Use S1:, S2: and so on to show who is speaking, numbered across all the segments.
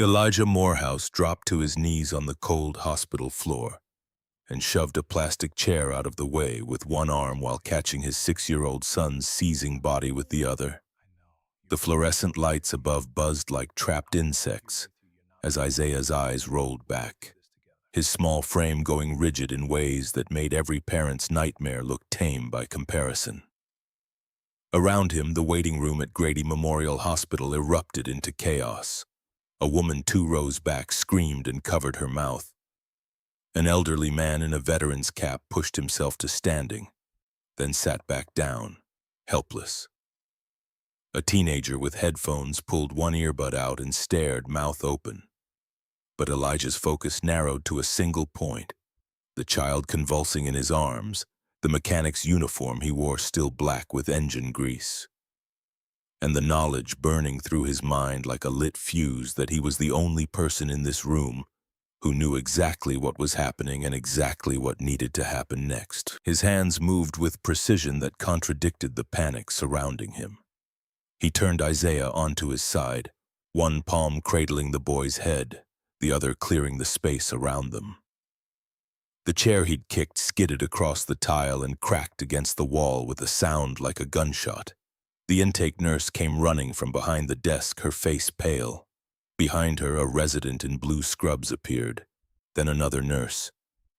S1: Elijah Morehouse dropped to his knees on the cold hospital floor and shoved a plastic chair out of the way with one arm while catching his 6-year-old son's seizing body with the other. The fluorescent lights above buzzed like trapped insects as Isaiah's eyes rolled back, his small frame going rigid in ways that made every parent's nightmare look tame by comparison. Around him, the waiting room at Grady Memorial Hospital erupted into chaos. A woman 2 rows back screamed and covered her mouth. An elderly man in a veteran's cap pushed himself to standing, then sat back down, helpless. A teenager with headphones pulled one earbud out and stared, mouth open. But Elijah's focus narrowed to a single point, the child convulsing in his arms, the mechanic's uniform he wore still black with engine grease. And the knowledge burning through his mind like a lit fuse that he was the only person in this room who knew exactly what was happening and exactly what needed to happen next. His hands moved with precision that contradicted the panic surrounding him. He turned Isaiah onto his side, one palm cradling the boy's head, the other clearing the space around them. The chair he'd kicked skidded across the tile and cracked against the wall with a sound like a gunshot. The intake nurse came running from behind the desk, her face pale. Behind her, a resident in blue scrubs appeared, then another nurse,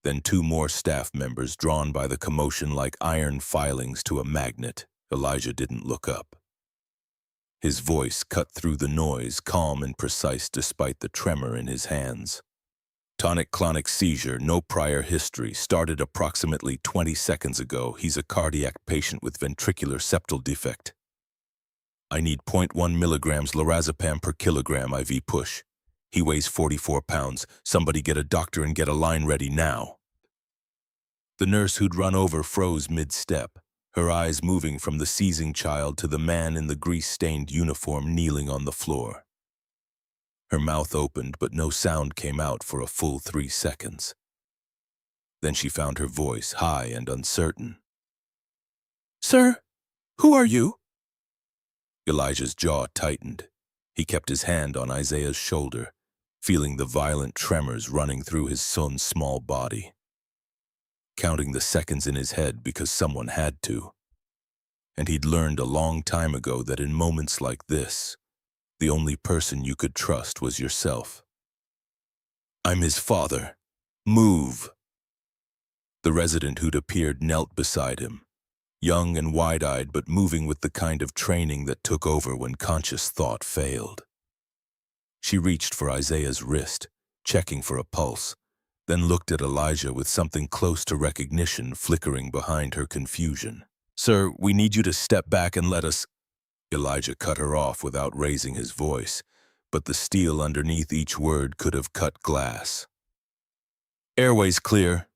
S1: then 2 more staff members drawn by the commotion like iron filings to a magnet. Elijah didn't look up. His voice cut through the noise, calm and precise despite the tremor in his hands. Tonic-clonic seizure, no prior history, started approximately 20 seconds ago. He's a cardiac patient with ventricular septal defect. I need 0.1 milligrams lorazepam per kilogram IV push. He weighs 44 pounds. Somebody get a doctor and get a line ready now. The nurse who'd run over froze mid-step, her eyes moving from the seizing child to the man in the grease-stained uniform kneeling on the floor. Her mouth opened, but no sound came out for a full 3 seconds. Then she found her voice, high and uncertain. "Sir, who are you?" Elijah's jaw tightened. He kept his hand on Isaiah's shoulder, feeling the violent tremors running through his son's small body. Counting the seconds in his head because someone had to. And he'd learned a long time ago that in moments like this, the only person you could trust was yourself. "I'm his father. Move." The resident who'd appeared knelt beside him, young and wide-eyed but moving with the kind of training that took over when conscious thought failed. She reached for Isaiah's wrist, checking for a pulse, then looked at Elijah with something close to recognition flickering behind her confusion. "Sir, we need you to step back and let us—" Elijah cut her off without raising his voice, but the steel underneath each word could have cut glass. "Airways clear.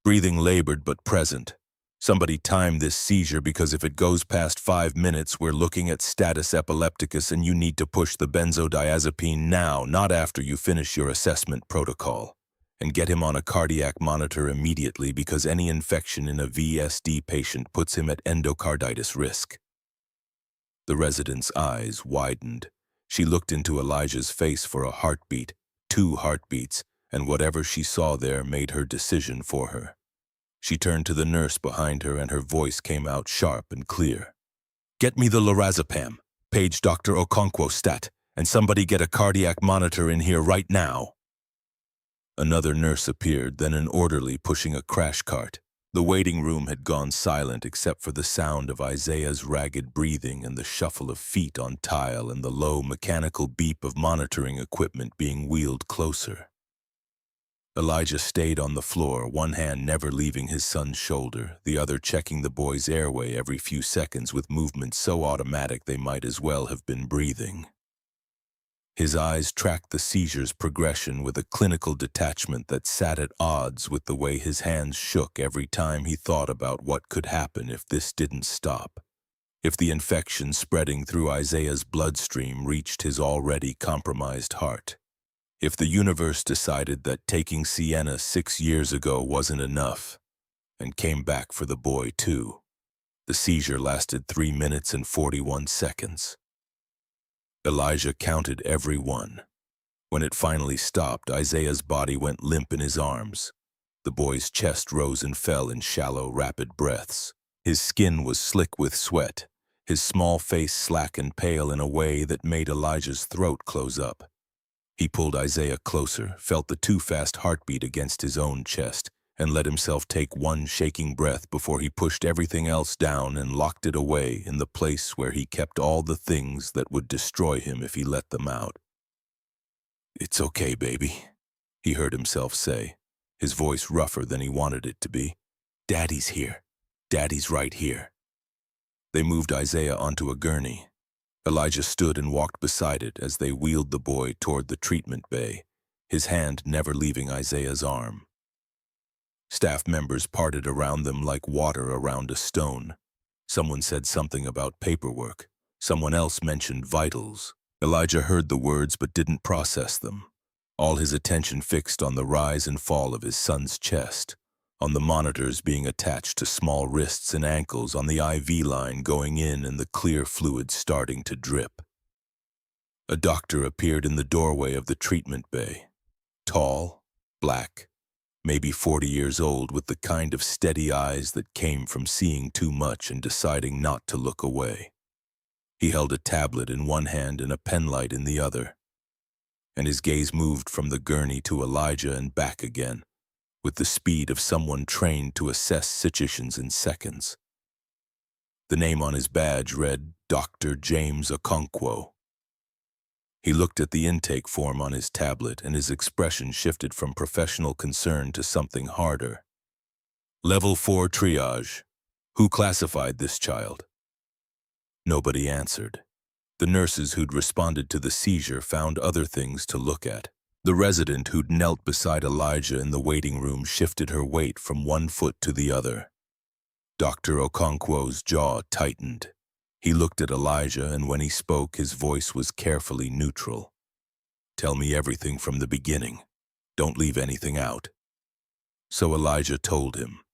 S1: Breathing labored but present. Somebody time this seizure because if it goes past 5 minutes, we're looking at status epilepticus and you need to push the benzodiazepine now, not after you finish your assessment protocol. And get him on a cardiac monitor immediately because any infection in a VSD patient puts him at endocarditis risk." The resident's eyes widened. She looked into Elijah's face for a heartbeat, 2 heartbeats, and whatever she saw there made her decision for her. She turned to the nurse behind her and her voice came out sharp and clear. "Get me the lorazepam. Page Dr. Okonkwo stat, and somebody get a cardiac monitor in here right now." Another nurse appeared, then an orderly pushing a crash cart. The waiting room had gone silent except for the sound of Isaiah's ragged breathing and the shuffle of feet on tile and the low mechanical beep of monitoring equipment being wheeled closer. Elijah stayed on the floor, one hand never leaving his son's shoulder, the other checking the boy's airway every few seconds with movements so automatic they might as well have been breathing. His eyes tracked the seizure's progression with a clinical detachment that sat at odds with the way his hands shook every time he thought about what could happen if this didn't stop. If the infection spreading through Isaiah's bloodstream reached his already compromised heart. If the universe decided that taking Sienna 6 years ago wasn't enough, and came back for the boy too. The seizure lasted 3 minutes and 41 seconds. Elijah counted every one. When it finally stopped, Isaiah's body went limp in his arms. The boy's chest rose and fell in shallow, rapid breaths. His skin was slick with sweat, his small face slack and pale in a way that made Elijah's throat close up. He pulled Isaiah closer, felt the too-fast heartbeat against his own chest, and let himself take one shaking breath before he pushed everything else down and locked it away in the place where he kept all the things that would destroy him if he let them out. "It's okay, baby," he heard himself say, his voice rougher than he wanted it to be. "Daddy's here. Daddy's right here." They moved Isaiah onto a gurney. Elijah stood and walked beside it as they wheeled the boy toward the treatment bay, his hand never leaving Isaiah's arm. Staff members parted around them like water around a stone. Someone said something about paperwork. Someone else mentioned vitals. Elijah heard the words but didn't process them, all his attention fixed on the rise and fall of his son's chest, on the monitors being attached to small wrists and ankles, on the IV line going in and the clear fluid starting to drip. A doctor appeared in the doorway of the treatment bay, tall, black, maybe 40 years old, with the kind of steady eyes that came from seeing too much and deciding not to look away. He held a tablet in one hand and a penlight in the other, and his gaze moved from the gurney to Elijah and back again, with the speed of someone trained to assess situations in seconds. The name on his badge read Dr. James Okonkwo. He looked at the intake form on his tablet, and his expression shifted from professional concern to something harder. "Level 4 triage. Who classified this child?" Nobody answered. The nurses who'd responded to the seizure found other things to look at. The resident who'd knelt beside Elijah in the waiting room shifted her weight from one foot to the other. Dr. Okonkwo's jaw tightened. He looked at Elijah, and when he spoke, his voice was carefully neutral. "Tell me everything from the beginning. Don't leave anything out." So Elijah told him.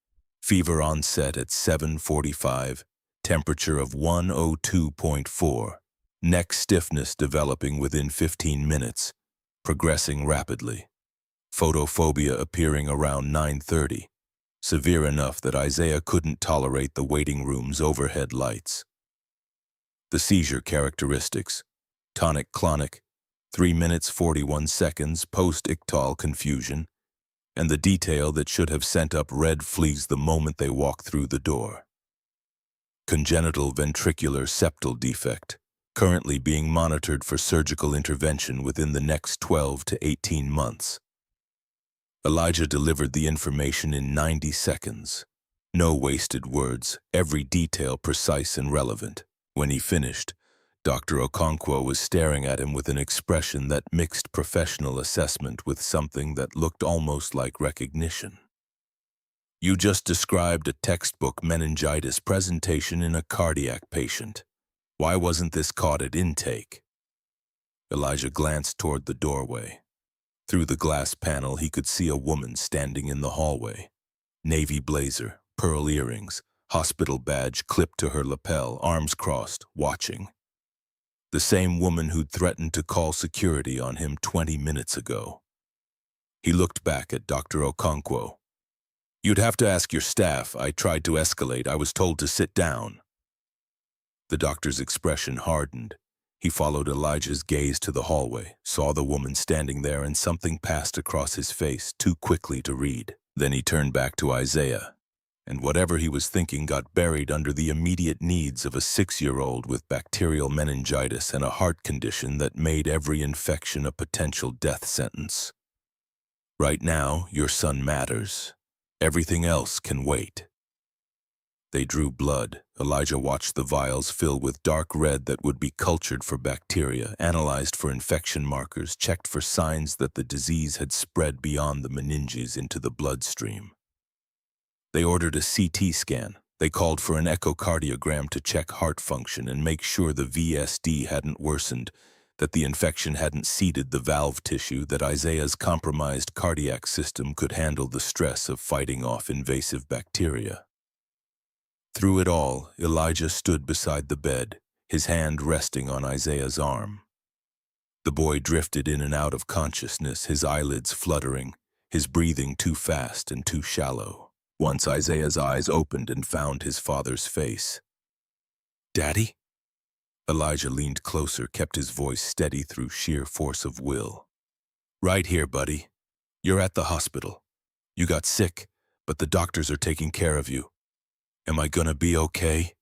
S1: Fever onset at 7:45, temperature of 102.4, neck stiffness developing within 15 minutes, progressing rapidly. Photophobia appearing around 9:30, severe enough that Isaiah couldn't tolerate the waiting room's overhead lights. The seizure characteristics: tonic-clonic, 3 minutes 41 seconds post-ictal confusion, and the detail that should have sent up red fleas the moment they walk through the door. Congenital ventricular septal defect, currently being monitored for surgical intervention within the next 12 to 18 months. Elijah delivered the information in 90 seconds. No wasted words, every detail precise and relevant. When he finished, Dr. Okonkwo was staring at him with an expression that mixed professional assessment with something that looked almost like recognition. "You just described a textbook meningitis presentation in a cardiac patient. Why wasn't this caught at intake?" Elijah glanced toward the doorway. Through the glass panel, he could see a woman standing in the hallway. Navy blazer, pearl earrings, hospital badge clipped to her lapel, arms crossed, watching. The same woman who'd threatened to call security on him 20 minutes ago. He looked back at Dr. Okonkwo. "You'd have to ask your staff. I tried to escalate. I was told to sit down." The doctor's expression hardened. He followed Elijah's gaze to the hallway, saw the woman standing there, and something passed across his face too quickly to read. Then he turned back to Isaiah, and whatever he was thinking got buried under the immediate needs of a 6-year-old with bacterial meningitis and a heart condition that made every infection a potential death sentence. "Right now, your son matters. Everything else can wait." They drew blood. Elijah watched the vials fill with dark red that would be cultured for bacteria, analyzed for infection markers, checked for signs that the disease had spread beyond the meninges into the bloodstream. They ordered a CT scan. They called for an echocardiogram to check heart function and make sure the VSD hadn't worsened, that the infection hadn't seeded the valve tissue, that Isaiah's compromised cardiac system could handle the stress of fighting off invasive bacteria. Through it all, Elijah stood beside the bed, his hand resting on Isaiah's arm. The boy drifted in and out of consciousness, his eyelids fluttering, his breathing too fast and too shallow. Once Isaiah's eyes opened and found his father's face. "Daddy?" Elijah leaned closer, kept his voice steady through sheer force of will. "Right here, buddy. You're at the hospital. You got sick, but the doctors are taking care of you. Am I gonna be okay?"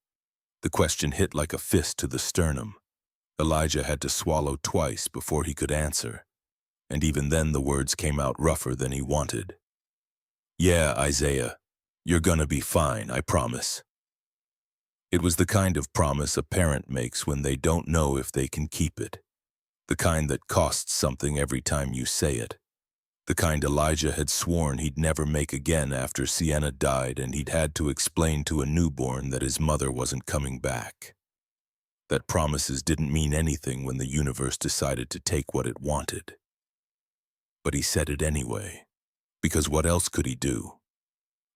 S1: The question hit like a fist to the sternum. Elijah had to swallow twice before he could answer, and even then the words came out rougher than he wanted. "Yeah, Isaiah, you're gonna be fine, I promise." It was the kind of promise a parent makes when they don't know if they can keep it. The kind that costs something every time you say it. The kind Elijah had sworn he'd never make again after Sienna died and he'd had to explain to a newborn that his mother wasn't coming back. That promises didn't mean anything when the universe decided to take what it wanted. But he said it anyway, because what else could he do?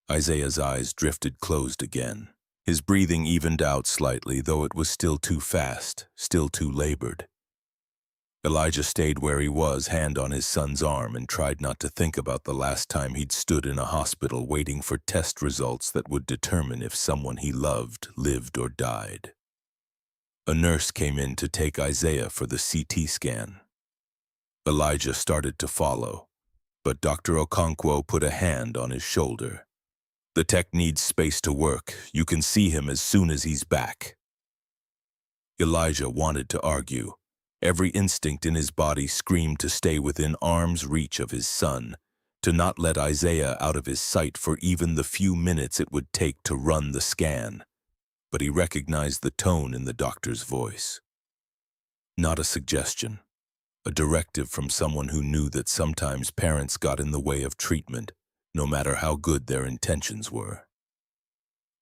S1: Isaiah's eyes drifted closed again. His breathing evened out slightly, though it was still too fast, still too labored. Elijah stayed where he was, hand on his son's arm, and tried not to think about the last time he'd stood in a hospital waiting for test results that would determine if someone he loved lived or died. A nurse came in to take Isaiah for the CT scan. Elijah started to follow, but Dr. Okonkwo put a hand on his shoulder. "The tech needs space to work. You can see him as soon as he's back." Elijah wanted to argue. Every instinct in his body screamed to stay within arm's reach of his son, to not let Isaiah out of his sight for even the few minutes it would take to run the scan. But he recognized the tone in the doctor's voice. Not a suggestion, a directive from someone who knew that sometimes parents got in the way of treatment, no matter how good their intentions were.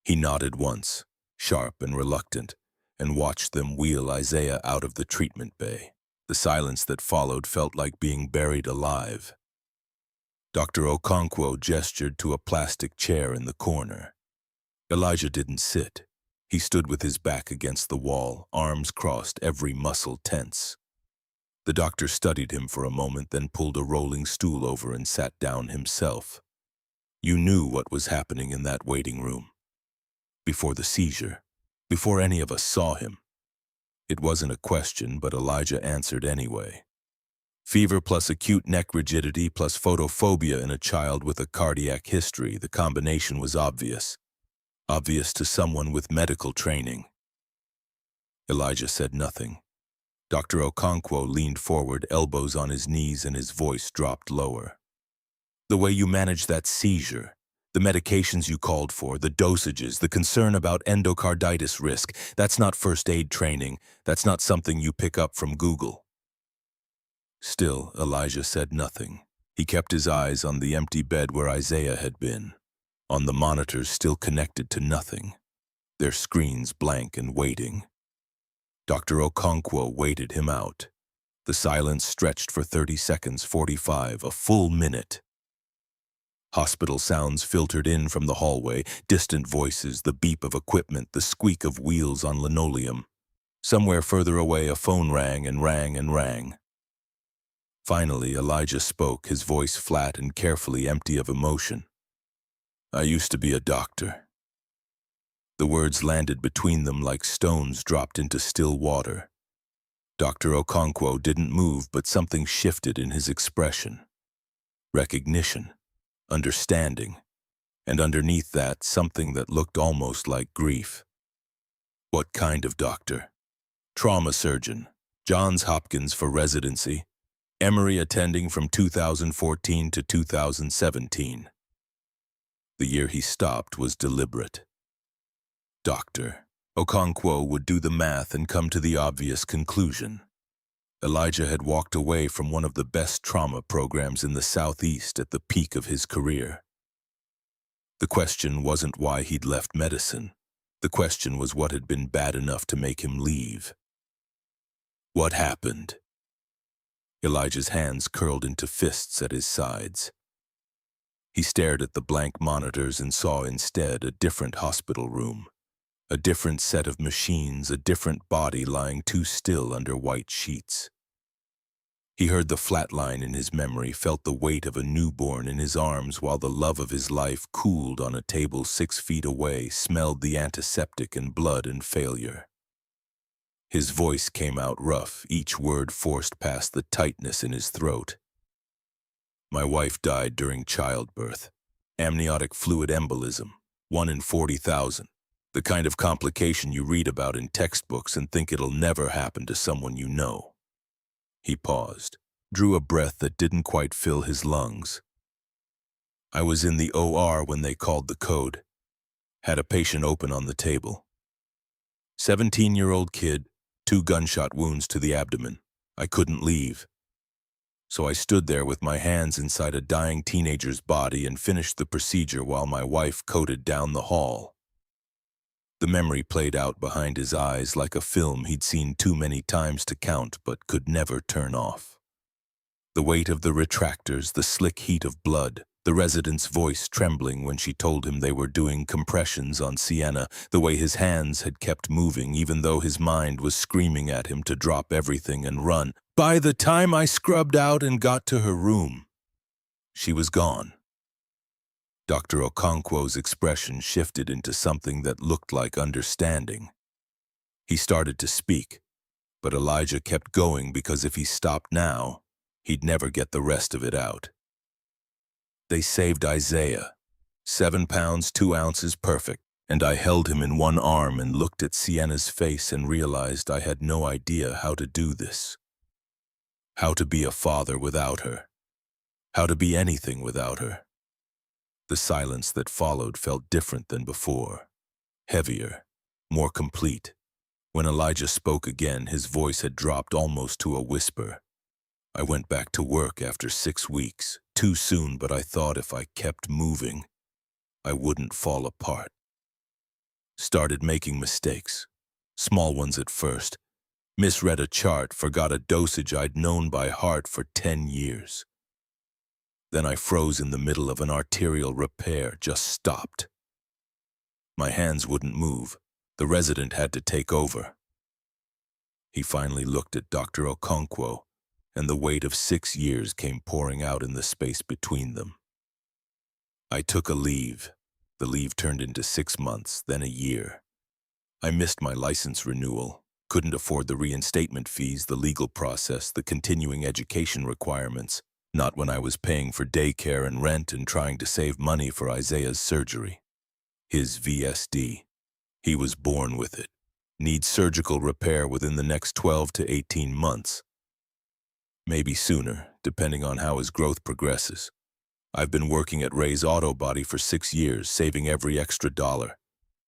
S1: He nodded once, sharp and reluctant, and watched them wheel Isaiah out of the treatment bay. The silence that followed felt like being buried alive. Dr. Okonkwo gestured to a plastic chair in the corner. Elijah didn't sit. He stood with his back against the wall, arms crossed, every muscle tense. The doctor studied him for a moment, then pulled a rolling stool over and sat down himself. You knew what was happening in that waiting room. Before the seizure, before any of us saw him. It wasn't a question, but Elijah answered anyway. Fever plus acute neck rigidity plus photophobia in a child with a cardiac history. The combination was obvious. Obvious to someone with medical training. Elijah said nothing. Dr. Okonkwo leaned forward, elbows on his knees, and his voice dropped lower. "The way you managed that seizure, the medications you called for, the dosages, the concern about endocarditis risk, that's not first aid training. That's not something you pick up from Google." Still, Elijah said nothing. He kept his eyes on the empty bed where Isaiah had been, on the monitors still connected to nothing, their screens blank and waiting. Dr. Okonkwo waited him out. The silence stretched for 30 seconds, 45, a full minute. Hospital sounds filtered in from the hallway, distant voices, the beep of equipment, the squeak of wheels on linoleum. Somewhere further away, a phone rang and rang and rang. Finally, Elijah spoke, his voice flat and carefully empty of emotion. "I used to be a doctor." The words landed between them like stones dropped into still water. Dr. Okonkwo didn't move, but something shifted in his expression. Recognition, understanding, and underneath that, something that looked almost like grief. "What kind of doctor?" "Trauma surgeon, Johns Hopkins for residency, Emory attending from 2014 to 2017. The year he stopped was deliberate. Doctor. Okonkwo would do the math and come to the obvious conclusion. Elijah had walked away from one of the best trauma programs in the Southeast at the peak of his career. The question wasn't why he'd left medicine. The question was what had been bad enough to make him leave. What happened? Elijah's hands curled into fists at his sides. He stared at the blank monitors and saw instead a different hospital room. A different set of machines, a different body lying too still under white sheets. He heard the flatline in his memory, felt the weight of a newborn in his arms while the love of his life cooled on a table 6 feet away, smelled the antiseptic and blood and failure. His voice came out rough, each word forced past the tightness in his throat. My wife died during childbirth. Amniotic fluid embolism, 1 in 40,000. The kind of complication you read about in textbooks and think it'll never happen to someone you know. He paused, drew a breath that didn't quite fill his lungs. I was in the OR when they called the code. Had a patient open on the table. 17-year-old kid, 2 gunshot wounds to the abdomen. I couldn't leave. So I stood there with my hands inside a dying teenager's body and finished the procedure while my wife coded down the hall. The memory played out behind his eyes like a film he'd seen too many times to count but could never turn off. The weight of the retractors, the slick heat of blood, the resident's voice trembling when she told him they were doing compressions on Sienna, the way his hands had kept moving even though his mind was screaming at him to drop everything and run. By the time I scrubbed out and got to her room, she was gone. Dr. Okonkwo's expression shifted into something that looked like understanding. He started to speak, but Elijah kept going because if he stopped now, he'd never get the rest of it out. They saved Isaiah. 7 pounds, 2 ounces perfect, and I held him in one arm and looked at Sienna's face and realized I had no idea how to do this. How to be a father without her. How to be anything without her. The silence that followed felt different than before. Heavier, more complete. When Elijah spoke again, his voice had dropped almost to a whisper. I went back to work after 6 weeks. Too soon, but I thought if I kept moving, I wouldn't fall apart. Started making mistakes. Small ones at first. Misread a chart, forgot a dosage I'd known by heart for 10 years. Then I froze in the middle of an arterial repair, just stopped. My hands wouldn't move. The resident had to take over. He finally looked at Dr. Okonkwo, and the weight of 6 years came pouring out in the space between them. I took a leave. The leave turned into 6 months, then a year. I missed my license renewal, couldn't afford the reinstatement fees, the legal process, the continuing education requirements, not when I was paying for daycare and rent and trying to save money for Isaiah's surgery. His VSD. He was born with it. Needs surgical repair within the next 12 to 18 months. Maybe sooner, depending on how his growth progresses. I've been working at Ray's Auto Body for 6 years, saving every extra dollar.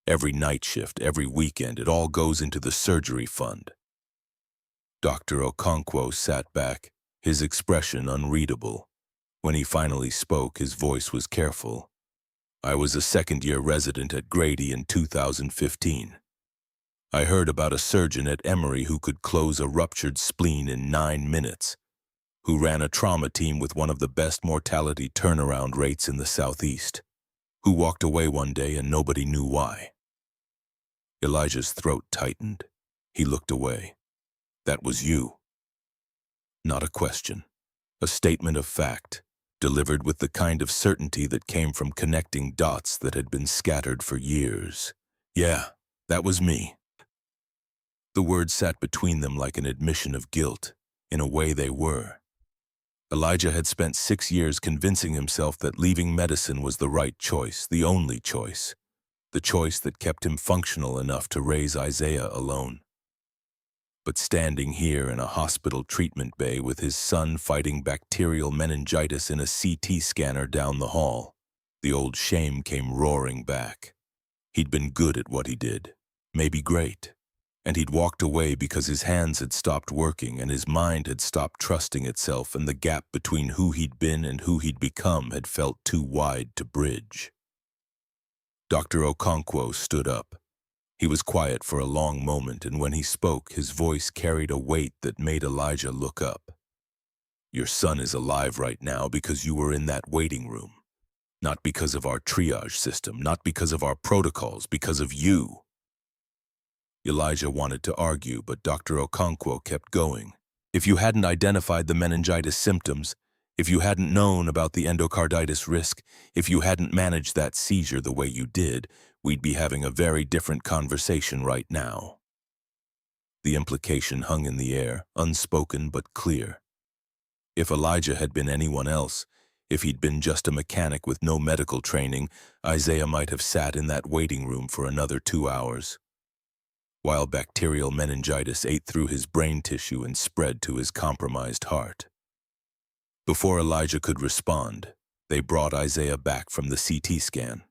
S1: Every night shift, every weekend, it all goes into the surgery fund. Dr. Okonkwo sat back, his expression unreadable. When he finally spoke, his voice was careful. I was a second-year resident at Grady in 2015. I heard about a surgeon at Emory who could close a ruptured spleen in 9 minutes, who ran a trauma team with one of the best mortality turnaround rates in the Southeast, who walked away one day and nobody knew why. Elijah's throat tightened. He looked away. That was you. Not a question. A statement of fact, delivered with the kind of certainty that came from connecting dots that had been scattered for years. Yeah, that was me. The words sat between them like an admission of guilt. In a way they were. Elijah had spent 6 years convincing himself that leaving medicine was the right choice, the only choice. The choice that kept him functional enough to raise Isaiah alone. But standing here in a hospital treatment bay with his son fighting bacterial meningitis in a CT scanner down the hall, the old shame came roaring back. He'd been good at what he did, maybe great. And he'd walked away because his hands had stopped working and his mind had stopped trusting itself, and the gap between who he'd been and who he'd become had felt too wide to bridge. Dr. Okonkwo stood up. He was quiet for a long moment, and when he spoke, his voice carried a weight that made Elijah look up. Your son is alive right now because you were in that waiting room. Not because of our triage system, not because of our protocols, because of you. Elijah wanted to argue, but Dr. Okonkwo kept going. If you hadn't identified the meningitis symptoms, if you hadn't known about the endocarditis risk, if you hadn't managed that seizure the way you did, we'd be having a very different conversation right now. The implication hung in the air, unspoken but clear. If Elijah had been anyone else, if he'd been just a mechanic with no medical training, Isaiah might have sat in that waiting room for another 2 hours, while bacterial meningitis ate through his brain tissue and spread to his compromised heart. Before Elijah could respond, they brought Isaiah back from the CT scan.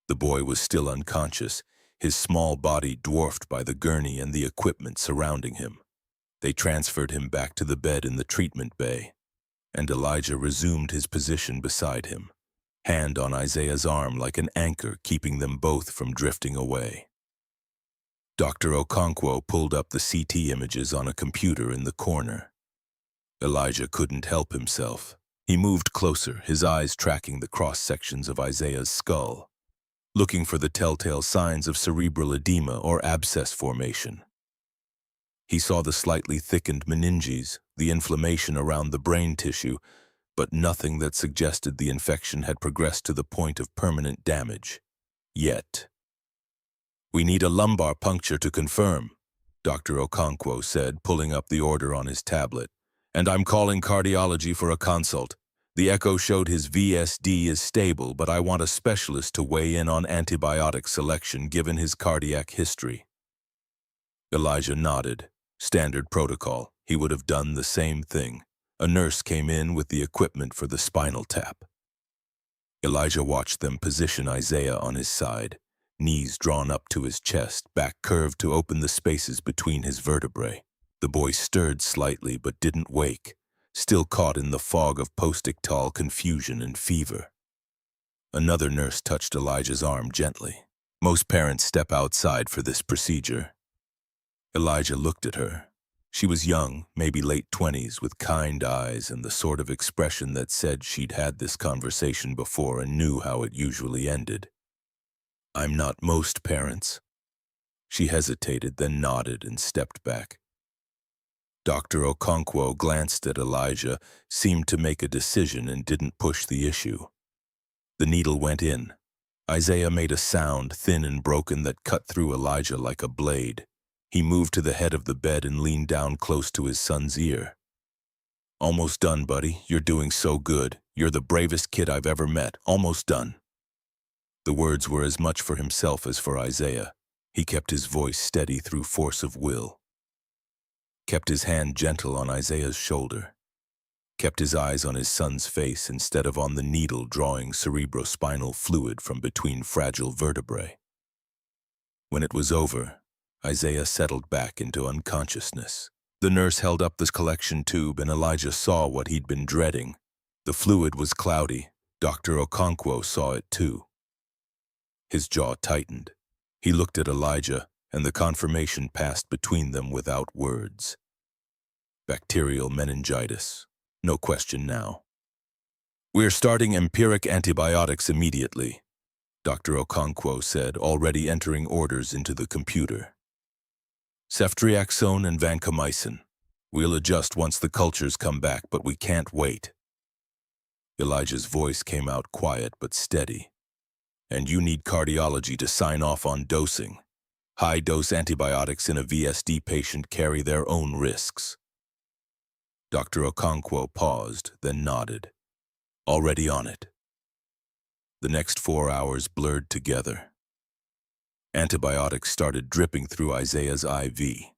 S1: The boy was still unconscious, his small body dwarfed by the gurney and the equipment surrounding him. They transferred him back to the bed in the treatment bay, and Elijah resumed his position beside him, hand on Isaiah's arm like an anchor keeping them both from drifting away. Dr. Okonkwo pulled up the CT images on a computer in the corner. Elijah couldn't help himself. He moved closer, his eyes tracking the cross-sections of Isaiah's skull, looking for the telltale signs of cerebral edema or abscess formation. He saw the slightly thickened meninges, the inflammation around the brain tissue, but nothing that suggested the infection had progressed to the point of permanent damage. Yet. "We need a lumbar puncture to confirm," Dr. Okonkwo said, pulling up the order on his tablet. "And I'm calling cardiology for a consult. The echo showed his VSD is stable, but I want a specialist to weigh in on antibiotic selection given his cardiac history." Elijah nodded. Standard protocol. He would have done the same thing. A nurse came in with the equipment for the spinal tap. Elijah watched them position Isaiah on his side, knees drawn up to his chest, back curved to open the spaces between his vertebrae. The boy stirred slightly but didn't wake, still caught in the fog of post-ictal confusion and fever. Another nurse touched Elijah's arm gently. Most parents step outside for this procedure. Elijah looked at her. She was young, maybe late 20s, with kind eyes and the sort of expression that said she'd had this conversation before and knew how it usually ended. "I'm not most parents." She hesitated, then nodded and stepped back. Dr. Okonkwo glanced at Elijah, seemed to make a decision and didn't push the issue. The needle went in. Isaiah made a sound, thin and broken, that cut through Elijah like a blade. He moved to the head of the bed and leaned down close to his son's ear. "Almost done, buddy. You're doing so good. You're the bravest kid I've ever met. Almost done." The words were as much for himself as for Isaiah. He kept his voice steady through force of will. Kept his hand gentle on Isaiah's shoulder. Kept his eyes on his son's face instead of on the needle drawing cerebrospinal fluid from between fragile vertebrae. When it was over, Isaiah settled back into unconsciousness. The nurse held up the collection tube and Elijah saw what he'd been dreading. The fluid was cloudy. Dr. Okonkwo saw it too. His jaw tightened. He looked at Elijah, and the confirmation passed between them without words. Bacterial meningitis. No question now. "We're starting empiric antibiotics immediately," Dr. Okonkwo said, already entering orders into the computer. "Ceftriaxone and vancomycin. We'll adjust once the cultures come back, but we can't wait." Elijah's voice came out quiet but steady. "And you need cardiology to sign off on dosing. High-dose antibiotics in a VSD patient carry their own risks." Dr. Okonkwo paused, then nodded. "Already on it." The next 4 hours blurred together. Antibiotics started dripping through Isaiah's IV.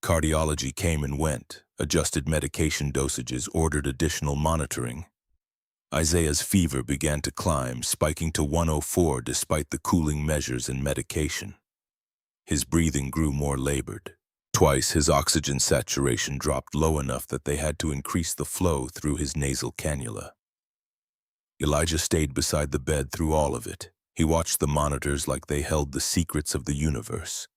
S1: Cardiology came and went, adjusted medication dosages, ordered additional monitoring. Isaiah's fever began to climb, spiking to 104 despite the cooling measures and medication. His breathing grew more labored. Twice his oxygen saturation dropped low enough that they had to increase the flow through his nasal cannula. Elijah stayed beside the bed through all of it. He watched the monitors like they held the secrets of the universe.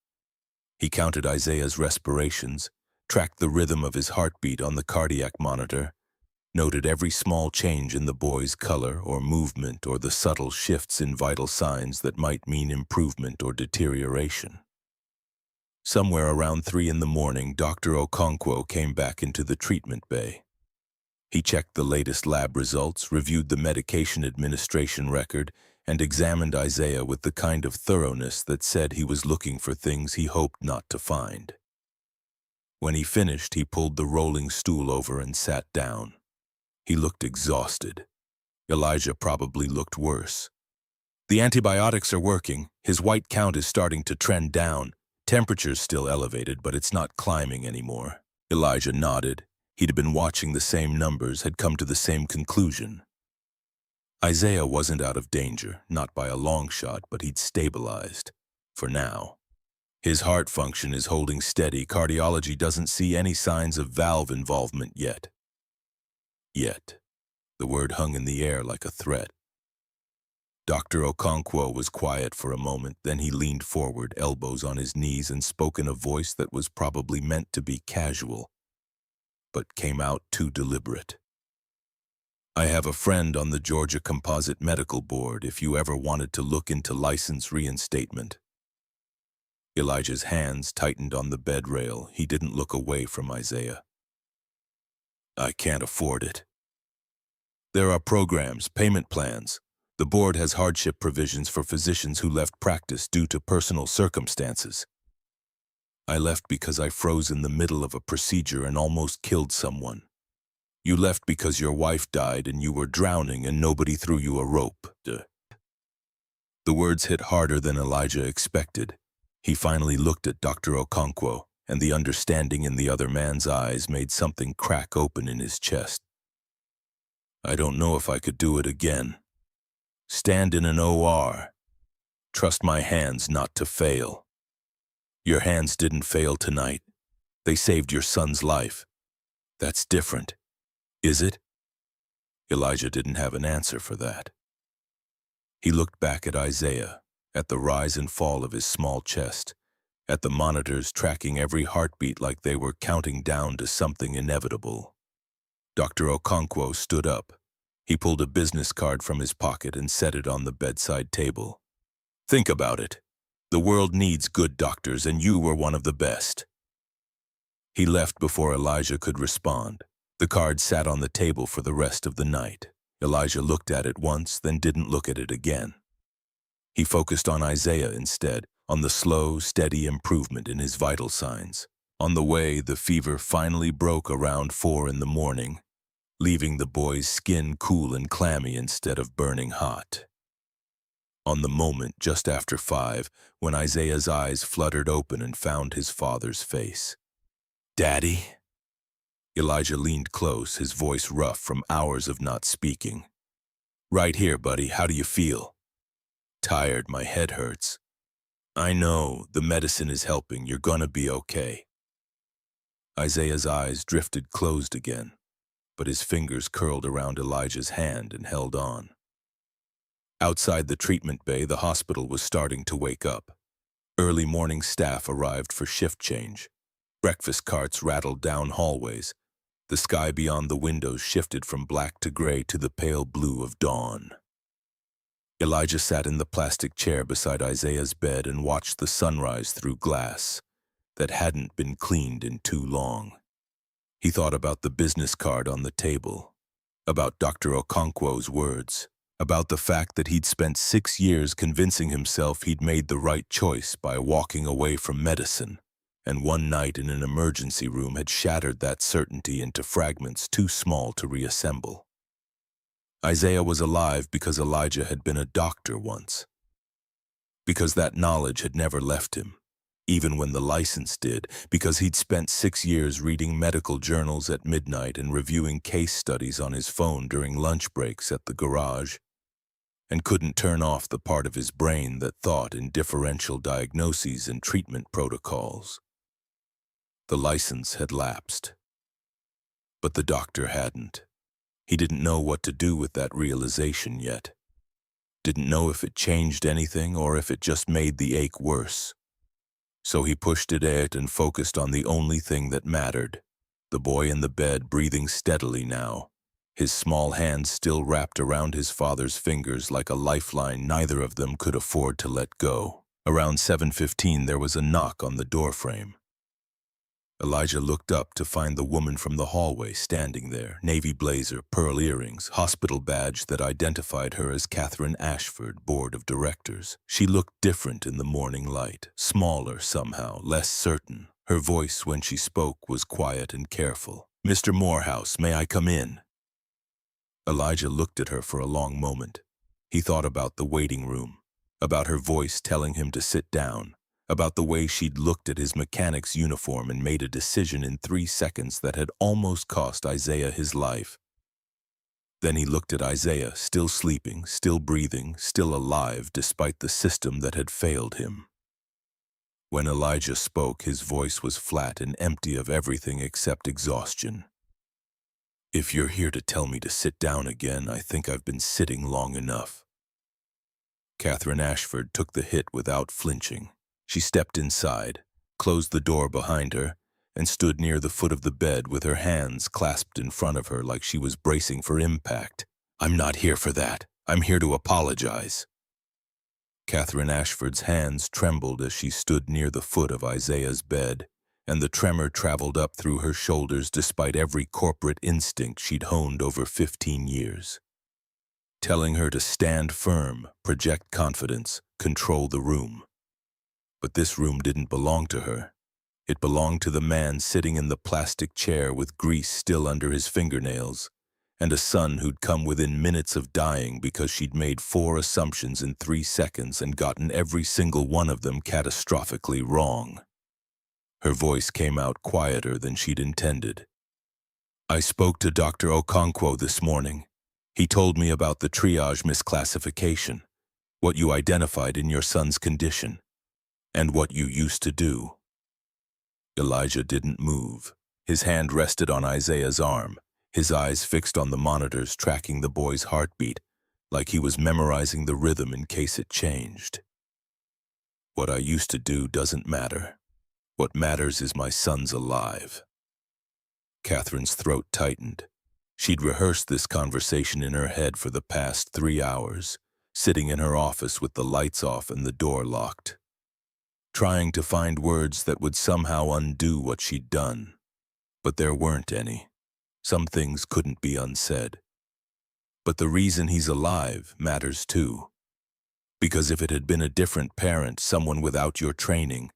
S1: He counted Isaiah's respirations, tracked the rhythm of his heartbeat on the cardiac monitor, noted every small change in the boy's color or movement or the subtle shifts in vital signs that might mean improvement or deterioration. Somewhere around 3 in the morning, Dr. Okonkwo came back into the treatment bay. He checked the latest lab results, reviewed the medication administration record, and examined Isaiah with the kind of thoroughness that said he was looking for things he hoped not to find. When he finished, he pulled the rolling stool over and sat down. He looked exhausted. Elijah probably looked worse. The antibiotics are working. His white count is starting to trend down. Temperature's still elevated, but it's not climbing anymore. Elijah nodded. He'd been watching the same numbers, had come to the same conclusion. Isaiah wasn't out of danger, not by a long shot, but he'd stabilized. For now. His heart function is holding steady. Cardiology doesn't see any signs of valve involvement yet. Yet. The word hung in the air like a threat. Dr. Okonkwo was quiet for a moment, then he leaned forward, elbows on his knees, and spoke in a voice that was probably meant to be casual, but came out too deliberate. I have a friend on the Georgia Composite Medical Board if you ever wanted to look into license reinstatement. Elijah's hands tightened on the bed rail. He didn't look away from Isaiah. I can't afford it. There are programs, payment plans. The board has hardship provisions for physicians who left practice due to personal circumstances. I left because I froze in the middle of a procedure and almost killed someone. You left because your wife died and you were drowning and nobody threw you a rope. The words hit harder than Elijah expected. He finally looked at Dr. Okonkwo, and the understanding in the other man's eyes made something crack open in his chest. I don't know if I could do it again. Stand in an OR. Trust my hands not to fail. Your hands didn't fail tonight. They saved your son's life. That's different. Is it? Elijah didn't have an answer for that. He looked back at Isaiah, at the rise and fall of his small chest, at the monitors tracking every heartbeat like they were counting down to something inevitable. Dr. Okonkwo stood up. He pulled a business card from his pocket and set it on the bedside table. Think about it. The world needs good doctors, and you were one of the best. He left before Elijah could respond. The card sat on the table for the rest of the night. Elijah looked at it once, then didn't look at it again. He focused on Isaiah instead, on the slow, steady improvement in his vital signs, on the way the fever finally broke around 4 in the morning, leaving the boy's skin cool and clammy instead of burning hot. On the moment just after 5, when Isaiah's eyes fluttered open and found his father's face. Daddy? Elijah leaned close, his voice rough from hours of not speaking. Right here, buddy, how do you feel? Tired, my head hurts. I know, the medicine is helping, you're gonna be okay. Isaiah's eyes drifted closed again, but his fingers curled around Elijah's hand and held on. Outside the treatment bay, the hospital was starting to wake up. Early morning staff arrived for shift change. Breakfast carts rattled down hallways. The sky beyond the windows shifted from black to gray to the pale blue of dawn. Elijah sat in the plastic chair beside Isaiah's bed and watched the sunrise through glass that hadn't been cleaned in too long. He thought about the business card on the table, about Dr. Okonkwo's words, about the fact that he'd spent 6 years convincing himself he'd made the right choice by walking away from medicine, and one night in an emergency room had shattered that certainty into fragments too small to reassemble. Isaiah was alive because Elijah had been a doctor once, because that knowledge had never left him, even when the license did, because he'd spent 6 years reading medical journals at midnight and reviewing case studies on his phone during lunch breaks at the garage, and couldn't turn off the part of his brain that thought in differential diagnoses and treatment protocols. The license had lapsed, but the doctor hadn't. He didn't know what to do with that realization yet. Didn't know if it changed anything or if it just made the ache worse. So he pushed it out and focused on the only thing that mattered, the boy in the bed breathing steadily now, his small hands still wrapped around his father's fingers like a lifeline neither of them could afford to let go. Around 7:15, there was a knock on the doorframe. Elijah looked up to find the woman from the hallway standing there, navy blazer, pearl earrings, hospital badge that identified her as Catherine Ashford, board of directors. She looked different in the morning light, smaller somehow, less certain. Her voice when she spoke was quiet and careful. "Mr. Morehouse, may I come in?" Elijah looked at her for a long moment. He thought about the waiting room, about her voice telling him to sit down, about the way she'd looked at his mechanic's uniform and made a decision in 3 seconds that had almost cost Isaiah his life. Then he looked at Isaiah, still sleeping, still breathing, still alive despite the system that had failed him. When Elijah spoke, his voice was flat and empty of everything except exhaustion. "If you're here to tell me to sit down again, I think I've been sitting long enough." Catherine Ashford took the hit without flinching. She stepped inside, closed the door behind her, and stood near the foot of the bed with her hands clasped in front of her like she was bracing for impact. "I'm not here for that. I'm here to apologize." Catherine Ashford's hands trembled as she stood near the foot of Isaiah's bed, and the tremor traveled up through her shoulders despite every corporate instinct she'd honed over 15 years. Telling her to stand firm, project confidence, control the room. But this room didn't belong to her. It belonged to the man sitting in the plastic chair with grease still under his fingernails, and a son who'd come within minutes of dying because she'd made 4 assumptions in 3 seconds and gotten every single one of them catastrophically wrong. Her voice came out quieter than she'd intended. "I spoke to Dr. Okonkwo this morning. He told me about the triage misclassification, what you identified in your son's condition, and what you used to do." Elijah didn't move. His hand rested on Isaiah's arm, his eyes fixed on the monitors tracking the boy's heartbeat, like he was memorizing the rhythm in case it changed. "What I used to do doesn't matter. What matters is my son's alive." Catherine's throat tightened. She'd rehearsed this conversation in her head for the past 3 hours, sitting in her office with the lights off and the door locked, trying to find words that would somehow undo what she'd done. But there weren't any. Some things couldn't be unsaid. But the reason he's alive matters too. Because if it had been a different parent, someone without your training,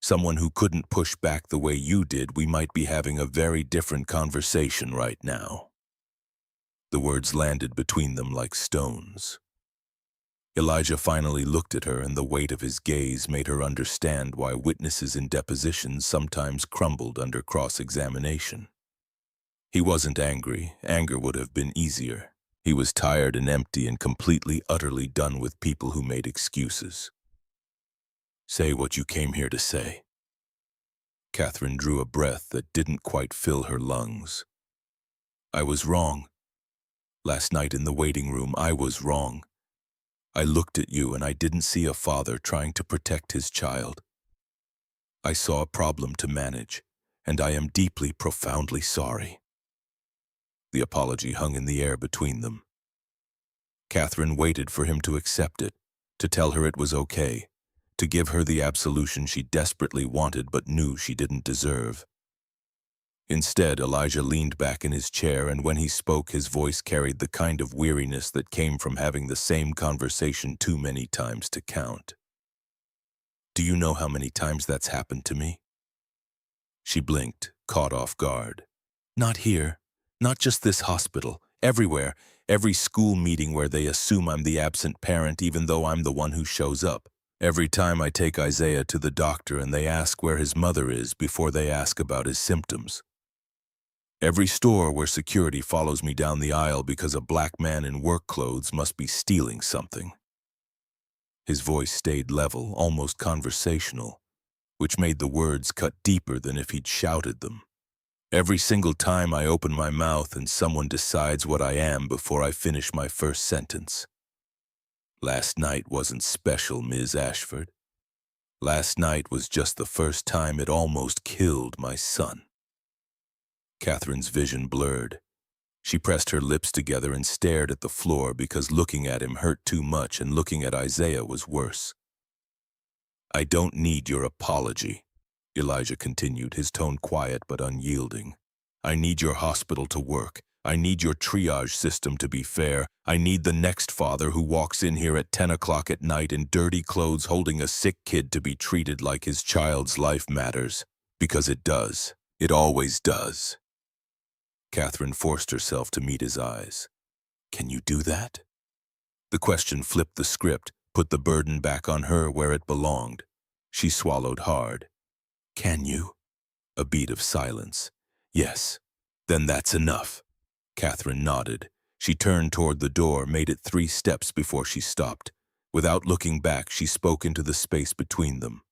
S1: someone who couldn't push back the way you did, we might be having a very different conversation right now. The words landed between them like stones. Elijah finally looked at her, and the weight of his gaze made her understand why witnesses in depositions sometimes crumbled under cross-examination. He wasn't angry. Anger would have been easier. He was tired and empty and completely, utterly done with people who made excuses. "Say what you came here to say." Catherine drew a breath that didn't quite fill her lungs. "I was wrong. Last night in the waiting room, I was wrong. I looked at you and I didn't see a father trying to protect his child. I saw a problem to manage, and I am deeply, profoundly sorry." The apology hung in the air between them. Catherine waited for him to accept it, to tell her it was okay, to give her the absolution she desperately wanted but knew she didn't deserve. Instead, Elijah leaned back in his chair, and when he spoke, his voice carried the kind of weariness that came from having the same conversation too many times to count. "Do you know how many times that's happened to me?" She blinked, caught off guard. "Not here. Not just this hospital. Everywhere. Every school meeting where they assume I'm the absent parent even though I'm the one who shows up. Every time I take Isaiah to the doctor and they ask where his mother is before they ask about his symptoms. Every store where security follows me down the aisle because a black man in work clothes must be stealing something." His voice stayed level, almost conversational, which made the words cut deeper than if he'd shouted them. "Every single time I open my mouth and someone decides what I am before I finish my first sentence. Last night wasn't special, Ms. Ashford. Last night was just the first time it almost killed my son." Catherine's vision blurred. She pressed her lips together and stared at the floor because looking at him hurt too much and looking at Isaiah was worse. I don't need your apology, Elijah continued, his tone quiet but unyielding. I need your hospital to work. I need your triage system to be fair. I need the next father who walks in here at 10 o'clock at night in dirty clothes holding a sick kid to be treated like his child's life matters. Because it does. It always does. Catherine forced herself to meet his eyes. Can you do that? The question flipped the script, put the burden back on her where it belonged. She swallowed hard. Can you? A beat of silence. Yes. Then that's enough. Catherine nodded. She turned toward the door, made it 3 steps before she stopped. Without looking back, she spoke into the space between them.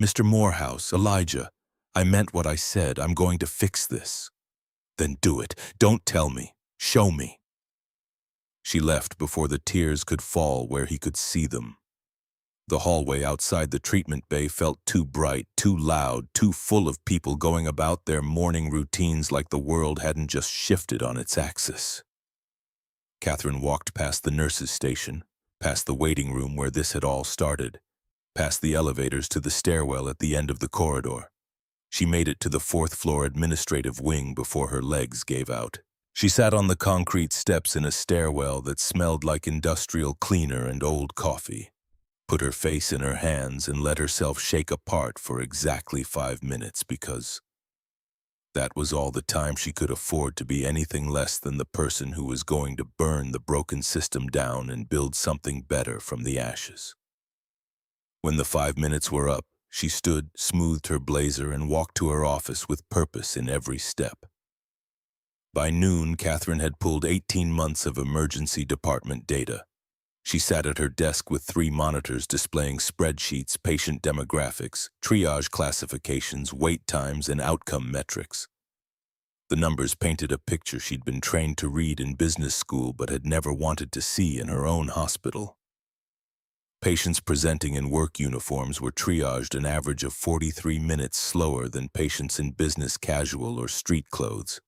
S1: Mr. Morehouse, Elijah, I meant what I said. I'm going to fix this. Then do it. Don't tell me. Show me. She left before the tears could fall where he could see them. The hallway outside the treatment bay felt too bright, too loud, too full of people going about their morning routines like the world hadn't just shifted on its axis. Catherine walked past the nurses' station, past the waiting room where this had all started, past the elevators to the stairwell at the end of the corridor. She made it to the 4th floor administrative wing before her legs gave out. She sat on the concrete steps in a stairwell that smelled like industrial cleaner and old coffee, put her face in her hands and let herself shake apart for exactly 5 minutes because that was all the time she could afford to be anything less than the person who was going to burn the broken system down and build something better from the ashes. When the 5 minutes were up, she stood, smoothed her blazer, and walked to her office with purpose in every step. By noon, Catherine had pulled 18 months of emergency department data. She sat at her desk with 3 monitors displaying spreadsheets, patient demographics, triage classifications, wait times, and outcome metrics. The numbers painted a picture she'd been trained to read in business school but had never wanted to see in her own hospital. Patients presenting in work uniforms were triaged an average of 43 minutes slower than patients in business casual or street clothes.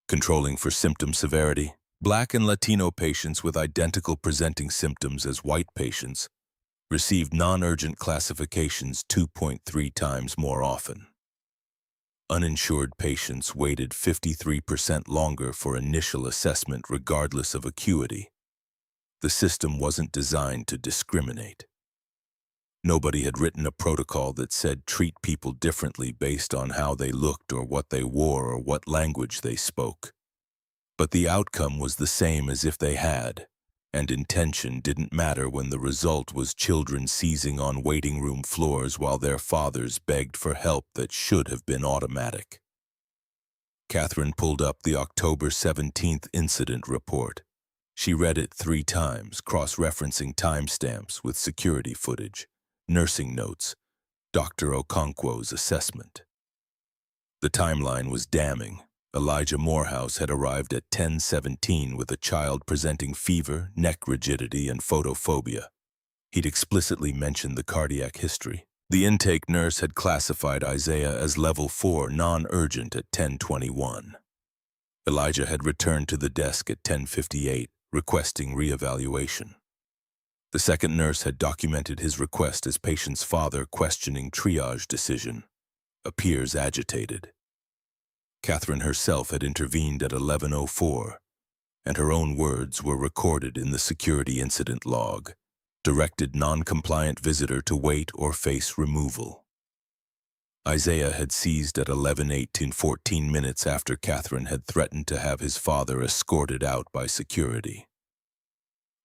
S1: Controlling for symptom severity, Black and Latino patients with identical presenting symptoms as white patients received non-urgent classifications 2.3 times more often. Uninsured patients waited 53% longer for initial assessment regardless of acuity. The system wasn't designed to discriminate. Nobody had written a protocol that said treat people differently based on how they looked or what they wore or what language they spoke. But the outcome was the same as if they had, and intention didn't matter when the result was children seizing on waiting room floors while their fathers begged for help that should have been automatic. Catherine pulled up the October 17th incident report. She read it 3 times, cross-referencing timestamps with security footage, nursing notes, Dr. Okonkwo's assessment. The timeline was damning. Elijah Morehouse had arrived at 10:17 with a child presenting fever, neck rigidity, and photophobia. He'd explicitly mentioned the cardiac history. The intake nurse had classified Isaiah as level 4 non-urgent at 10:21. Elijah had returned to the desk at 10:58, requesting reevaluation. The second nurse had documented his request as patient's father questioning triage decision. Appears agitated. Catherine herself had intervened at 11:04, and her own words were recorded in the security incident log. Directed non-compliant visitor to wait or face removal. Isaiah had seized at 11:08, 14 minutes after Catherine had threatened to have his father escorted out by security.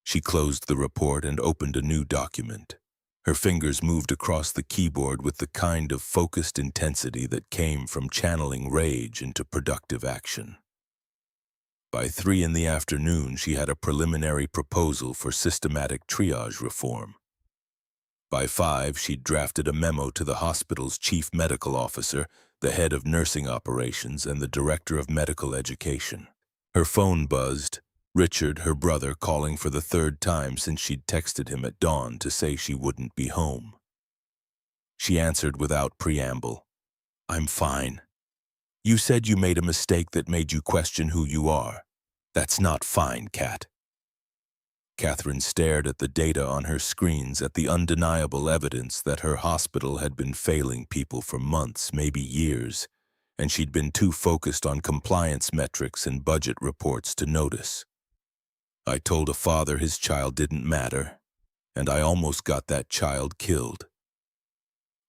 S1: She closed the report and opened a new document. Her fingers moved across the keyboard with the kind of focused intensity that came from channeling rage into productive action. By 3 in the afternoon, she had a preliminary proposal for systematic triage reform. By 5, she'd drafted a memo to the hospital's chief medical officer, the head of nursing operations, and the director of medical education. Her phone buzzed. Richard, her brother, calling for the 3rd time since she'd texted him at dawn to say she wouldn't be home. She answered without preamble. I'm fine. You said you made a mistake that made you question who you are. That's not fine, Kat. Catherine stared at the data on her screens, at the undeniable evidence that her hospital had been failing people for months, maybe years, and she'd been too focused on compliance metrics and budget reports to notice. I told a father his child didn't matter, and I almost got that child killed.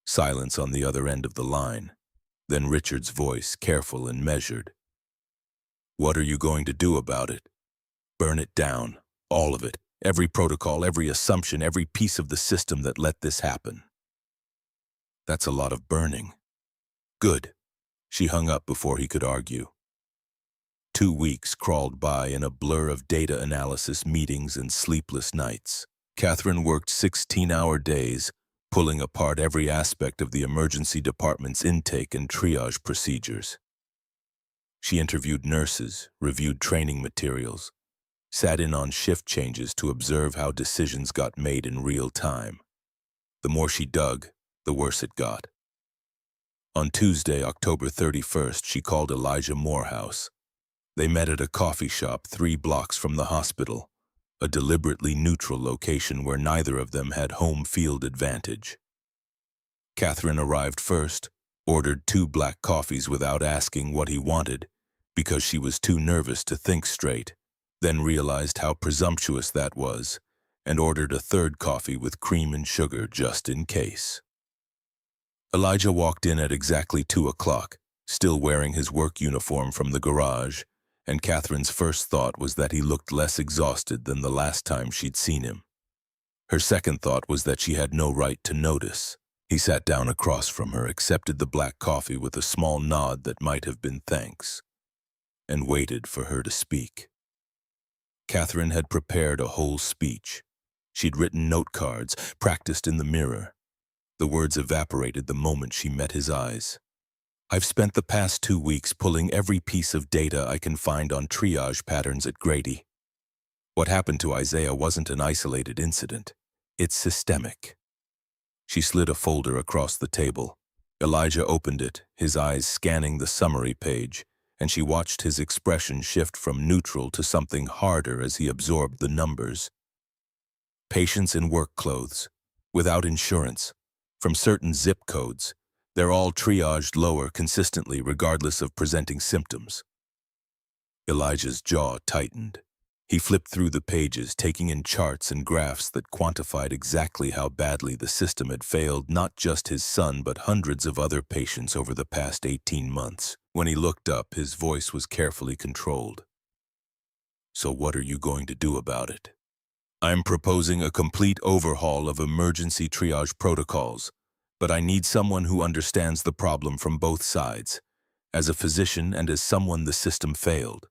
S1: Silence on the other end of the line, then Richard's voice, careful and measured. What are you going to do about it? Burn it down, all of it, every protocol, every assumption, every piece of the system that let this happen. That's a lot of burning. Good. She hung up before he could argue. 2 weeks crawled by in a blur of data analysis meetings and sleepless nights. Catherine worked 16-hour days, pulling apart every aspect of the emergency department's intake and triage procedures. She interviewed nurses, reviewed training materials, sat in on shift changes to observe how decisions got made in real time. The more she dug, the worse it got. On Tuesday, October 31st, she called Elijah Morehouse. They met at a coffee shop 3 blocks from the hospital, a deliberately neutral location where neither of them had home field advantage. Catherine arrived first, ordered 2 black coffees without asking what he wanted because she was too nervous to think straight, then realized how presumptuous that was, and ordered a 3rd coffee with cream and sugar just in case. Elijah walked in at exactly 2 o'clock, still wearing his work uniform from the garage, and Catherine's first thought was that he looked less exhausted than the last time she'd seen him. Her second thought was that she had no right to notice. He sat down across from her, accepted the black coffee with a small nod that might have been thanks, and waited for her to speak. Catherine had prepared a whole speech. She'd written note cards, practiced in the mirror. The words evaporated the moment she met his eyes. I've spent the past 2 weeks pulling every piece of data I can find on triage patterns at Grady. What happened to Isaiah wasn't an isolated incident. It's systemic. She slid a folder across the table. Elijah opened it, his eyes scanning the summary page, and she watched his expression shift from neutral to something harder as he absorbed the numbers. Patients in work clothes, without insurance, from certain zip codes. They're all triaged lower consistently regardless of presenting symptoms. Elijah's jaw tightened. He flipped through the pages, taking in charts and graphs that quantified exactly how badly the system had failed not just his son but hundreds of other patients over the past 18 months. When he looked up, his voice was carefully controlled. So what are you going to do about it? I'm proposing a complete overhaul of emergency triage protocols, but I need someone who understands the problem from both sides, as a physician and as someone the system failed.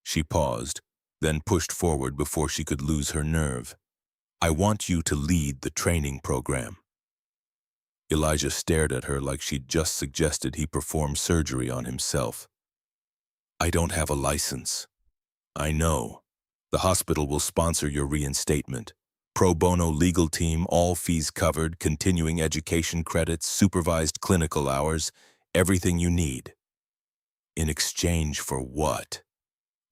S1: She paused, then pushed forward before she could lose her nerve. I want you to lead the training program. Elijah stared at her like she'd just suggested he perform surgery on himself. I don't have a license. I know. The hospital will sponsor your reinstatement. Pro bono legal team, all fees covered, continuing education credits, supervised clinical hours, everything you need. In exchange for what?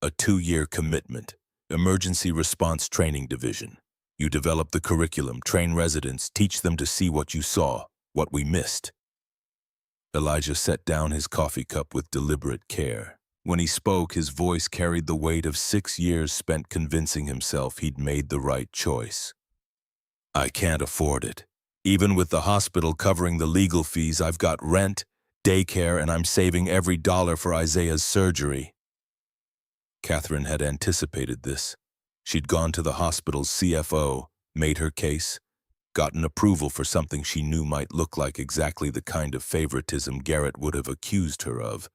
S1: A 2-year commitment, Emergency Response Training Division. You develop the curriculum, train residents, teach them to see what you saw, what we missed. Elijah set down his coffee cup with deliberate care. When he spoke, his voice carried the weight of 6 years spent convincing himself he'd made the right choice. I can't afford it. Even with the hospital covering the legal fees, I've got rent, daycare, and I'm saving every dollar for Isaiah's surgery. Catherine had anticipated this. She'd gone to the hospital's CFO, made her case, gotten approval for something she knew might look like exactly the kind of favoritism Garrett would have accused her of,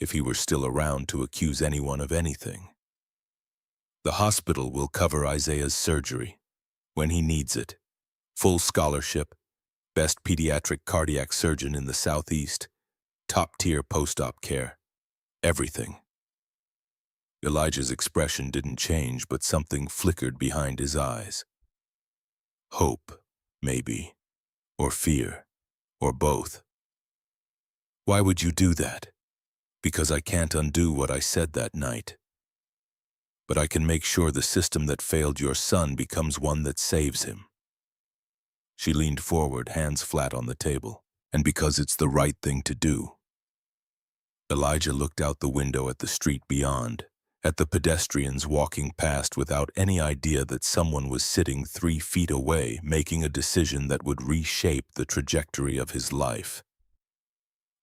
S1: if he were still around to accuse anyone of anything. The hospital will cover Isaiah's surgery, when he needs it. Full scholarship, best pediatric cardiac surgeon in the Southeast, top-tier post-op care, everything. Elijah's expression didn't change, but something flickered behind his eyes. Hope, maybe, or fear, or both. Why would you do that? Because I can't undo what I said that night. but I can make sure the system that failed your son becomes one that saves him." She leaned forward, hands flat on the table. "And because it's the right thing to do." Elijah looked out the window at the street beyond, at the pedestrians walking past without any idea that someone was sitting 3 feet away, making a decision that would reshape the trajectory of his life.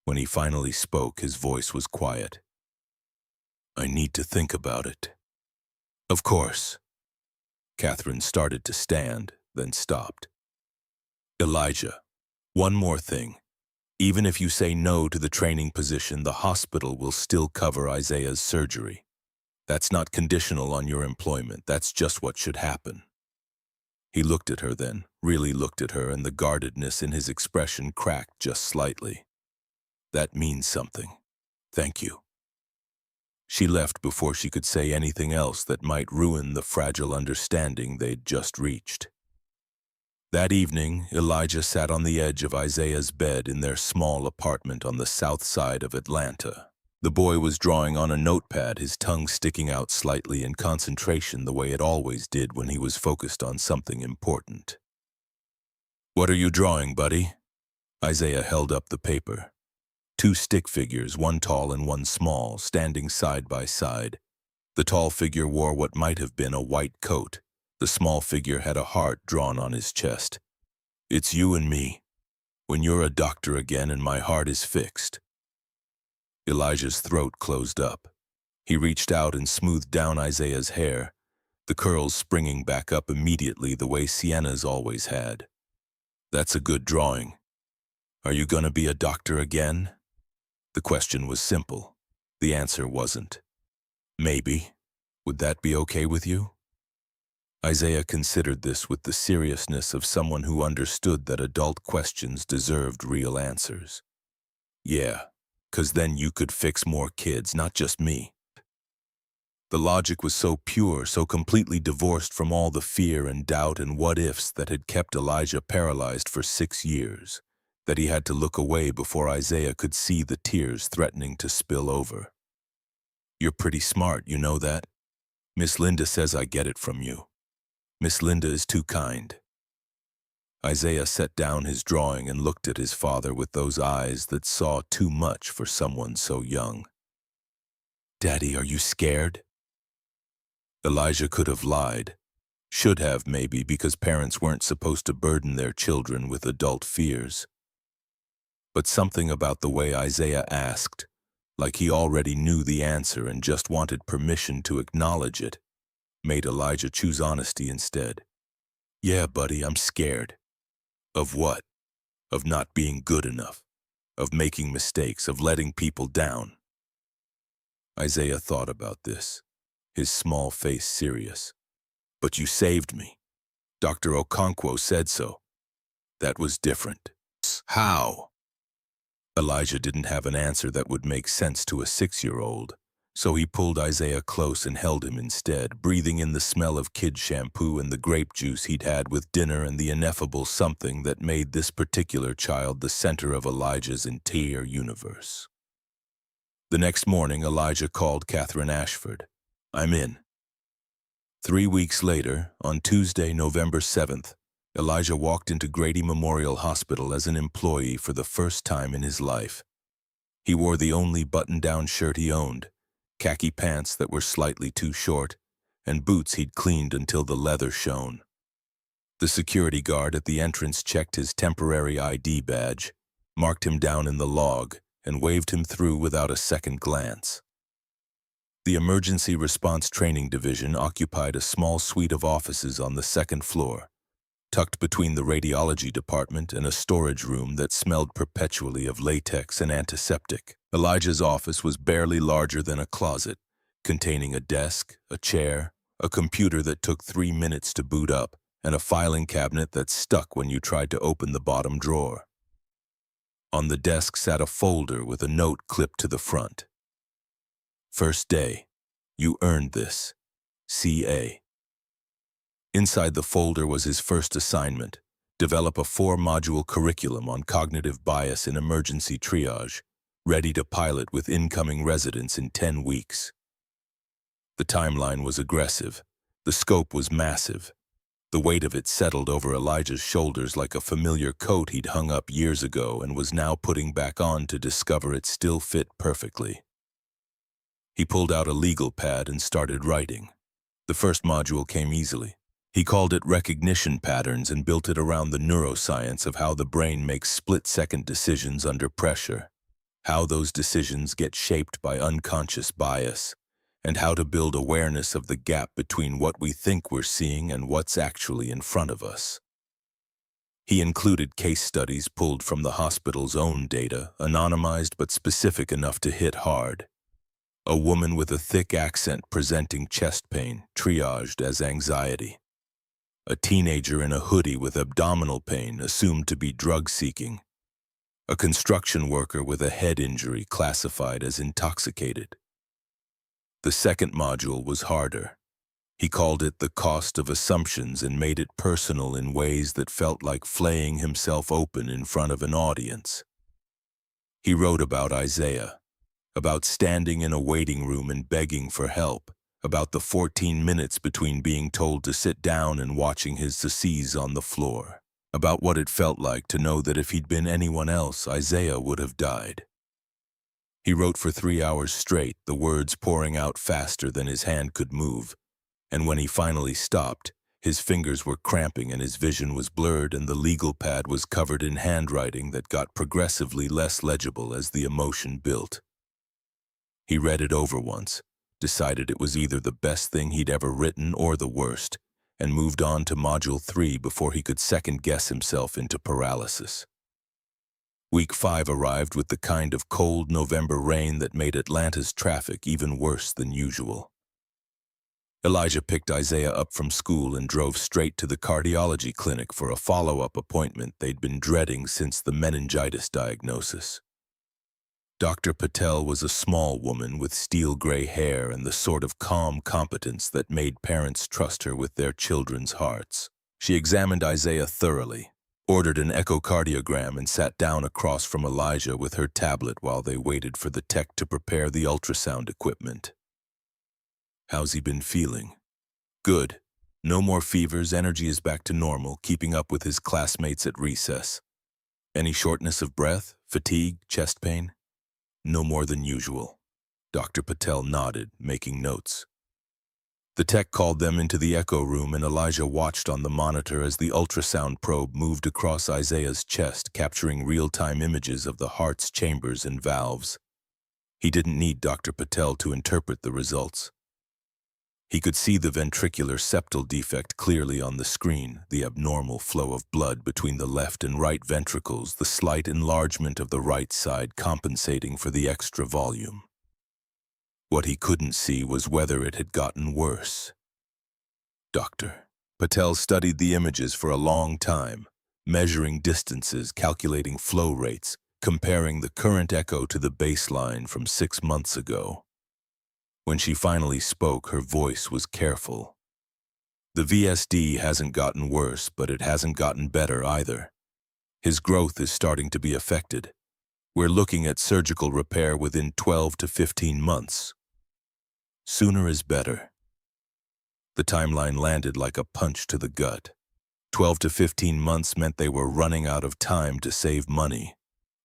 S1: When he finally spoke, his voice was quiet. "I need to think about it." "Of course." Catherine started to stand, then stopped. "Elijah, one more thing. Even if you say no to the training position, the hospital will still cover Isaiah's surgery. That's not conditional on your employment. That's just what should happen." He looked at her then, really looked at her, and the guardedness in his expression cracked just slightly. "That means something. Thank you." She left before she could say anything else that might ruin the fragile understanding they'd just reached. That evening, Elijah sat on the edge of Isaiah's bed in their small apartment on the south side of Atlanta. The boy was drawing on a notepad, his tongue sticking out slightly in concentration the way it always did when he was focused on something important. "What are you drawing, buddy?" Isaiah held up the paper. 2 stick figures, one tall and one small, standing side by side. The tall figure wore what might have been a white coat. The small figure had a heart drawn on his chest. "It's you and me. When you're a doctor again and my heart is fixed." Elijah's throat closed up. He reached out and smoothed down Isaiah's hair, the curls springing back up immediately the way Sienna's always had. "That's a good drawing. Are you gonna be a doctor again?" The question was simple. The answer wasn't. "Maybe. Would that be okay with you?" Isaiah considered this with the seriousness of someone who understood that adult questions deserved real answers. "Yeah, 'cause then you could fix more kids, not just me." The logic was so pure, so completely divorced from all the fear and doubt and what-ifs that had kept Elijah paralyzed for 6 years, that he had to look away before Isaiah could see the tears threatening to spill over. "You're pretty smart, you know that? Miss Linda says I get it from you. Miss Linda is too kind." Isaiah set down his drawing and looked at his father with those eyes that saw too much for someone so young. "Daddy, are you scared?" Elijah could have lied. Should have, maybe, because parents weren't supposed to burden their children with adult fears. But something about the way Isaiah asked, like he already knew the answer and just wanted permission to acknowledge it, made Elijah choose honesty instead. "Yeah, buddy, I'm scared." "Of what?" "Of not being good enough. Of making mistakes, of letting people down." Isaiah thought about this, his small face serious. "But you saved me. Dr. Okonkwo said so." "That was different." "How?" Elijah didn't have an answer that would make sense to a 6-year-old. So he pulled Isaiah close and held him instead, breathing in the smell of kid shampoo and the grape juice he'd had with dinner and the ineffable something that made this particular child the center of Elijah's entire universe. The next morning, Elijah called Catherine Ashford. "I'm in." 3 weeks later, on Tuesday, November 7th, Elijah walked into Grady Memorial Hospital as an employee for the first time in his life. He wore the only button-down shirt he owned, khaki pants that were slightly too short, and boots he'd cleaned until the leather shone. The security guard at the entrance checked his temporary ID badge, marked him down in the log, and waved him through without a second glance. The Emergency Response Training Division occupied a small suite of offices on the 2nd floor, tucked between the radiology department and a storage room that smelled perpetually of latex and antiseptic. Elijah's office was barely larger than a closet, containing a desk, a chair, a computer that took 3 minutes to boot up, and a filing cabinet that stuck when you tried to open the bottom drawer. On the desk sat a folder with a note clipped to the front. "First day. You earned this. CA." Inside the folder was his first assignment: develop a 4-module curriculum on cognitive bias in emergency triage, ready to pilot with incoming residents in 10 weeks. The timeline was aggressive. The scope was massive. The weight of it settled over Elijah's shoulders like a familiar coat he'd hung up years ago and was now putting back on to discover it still fit perfectly. He pulled out a legal pad and started writing. The first module came easily. He called it recognition patterns and built it around the neuroscience of how the brain makes split-second decisions under pressure, how those decisions get shaped by unconscious bias, and how to build awareness of the gap between what we think we're seeing and what's actually in front of us. He included case studies pulled from the hospital's own data, anonymized but specific enough to hit hard. A woman with a thick accent presenting chest pain, triaged as anxiety. A teenager in a hoodie with abdominal pain, assumed to be drug-seeking. A construction worker with a head injury classified as intoxicated. The second module was harder. He called it the cost of assumptions and made it personal in ways that felt like flaying himself open in front of an audience. He wrote about Isaiah, about standing in a waiting room and begging for help, about the 14 minutes between being told to sit down and watching his disease on the floor, about what it felt like to know that if he'd been anyone else, Isaiah would have died. He wrote for 3 hours straight, the words pouring out faster than his hand could move, and when he finally stopped, his fingers were cramping and his vision was blurred and the legal pad was covered in handwriting that got progressively less legible as the emotion built. He read it over once, decided it was either the best thing he'd ever written or the worst, and moved on to Module 3 before he could second-guess himself into paralysis. Week 5 arrived with the kind of cold November rain that made Atlanta's traffic even worse than usual. Elijah picked Isaiah up from school and drove straight to the cardiology clinic for a follow-up appointment they'd been dreading since the meningitis diagnosis. Dr. Patel was a small woman with steel-gray hair and the sort of calm competence that made parents trust her with their children's hearts. She examined Isaiah thoroughly, ordered an echocardiogram, and sat down across from Elijah with her tablet while they waited for the tech to prepare the ultrasound equipment. "How's he been feeling?" "Good. No more fevers, energy is back to normal, keeping up with his classmates at recess." "Any shortness of breath, fatigue, chest pain?" "No more than usual." Dr. Patel nodded, making notes. The tech called them into the echo room and Elijah watched on the monitor as the ultrasound probe moved across Isaiah's chest, capturing real-time images of the heart's chambers and valves. He didn't need Dr. Patel to interpret the results. He could see the ventricular septal defect clearly on the screen, the abnormal flow of blood between the left and right ventricles, the slight enlargement of the right side compensating for the extra volume. What he couldn't see was whether it had gotten worse. Dr. Patel studied the images for a long time, measuring distances, calculating flow rates, comparing the current echo to the baseline from 6 months ago. When she finally spoke, her voice was careful. "The VSD hasn't gotten worse, but it hasn't gotten better either. His growth is starting to be affected. We're looking at surgical repair within 12 to 15 months. Sooner is better." The timeline landed like a punch to the gut. 12 to 15 months meant they were running out of time to save money,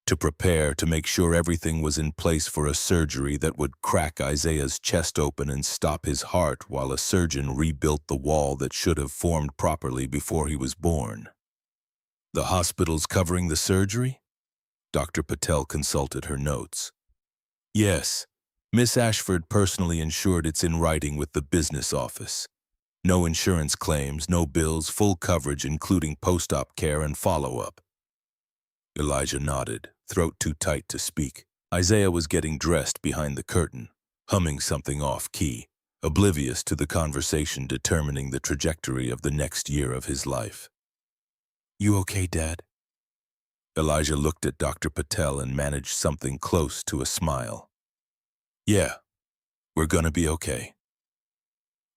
S1: to prepare, to make sure everything was in place for a surgery that would crack Isaiah's chest open and stop his heart while a surgeon rebuilt the wall that should have formed properly before he was born. "The hospital's covering the surgery?" Dr. Patel consulted her notes. "Yes. Miss Ashford personally ensured it's in writing with the business office. No insurance claims, no bills, full coverage including post-op care and follow-up." Elijah nodded, throat too tight to speak. Isaiah was getting dressed behind the curtain, humming something off-key, oblivious to the conversation determining the trajectory of the next year of his life. "You okay, Dad?" Elijah looked at Dr. Patel and managed something close to a smile. "Yeah, we're gonna be okay."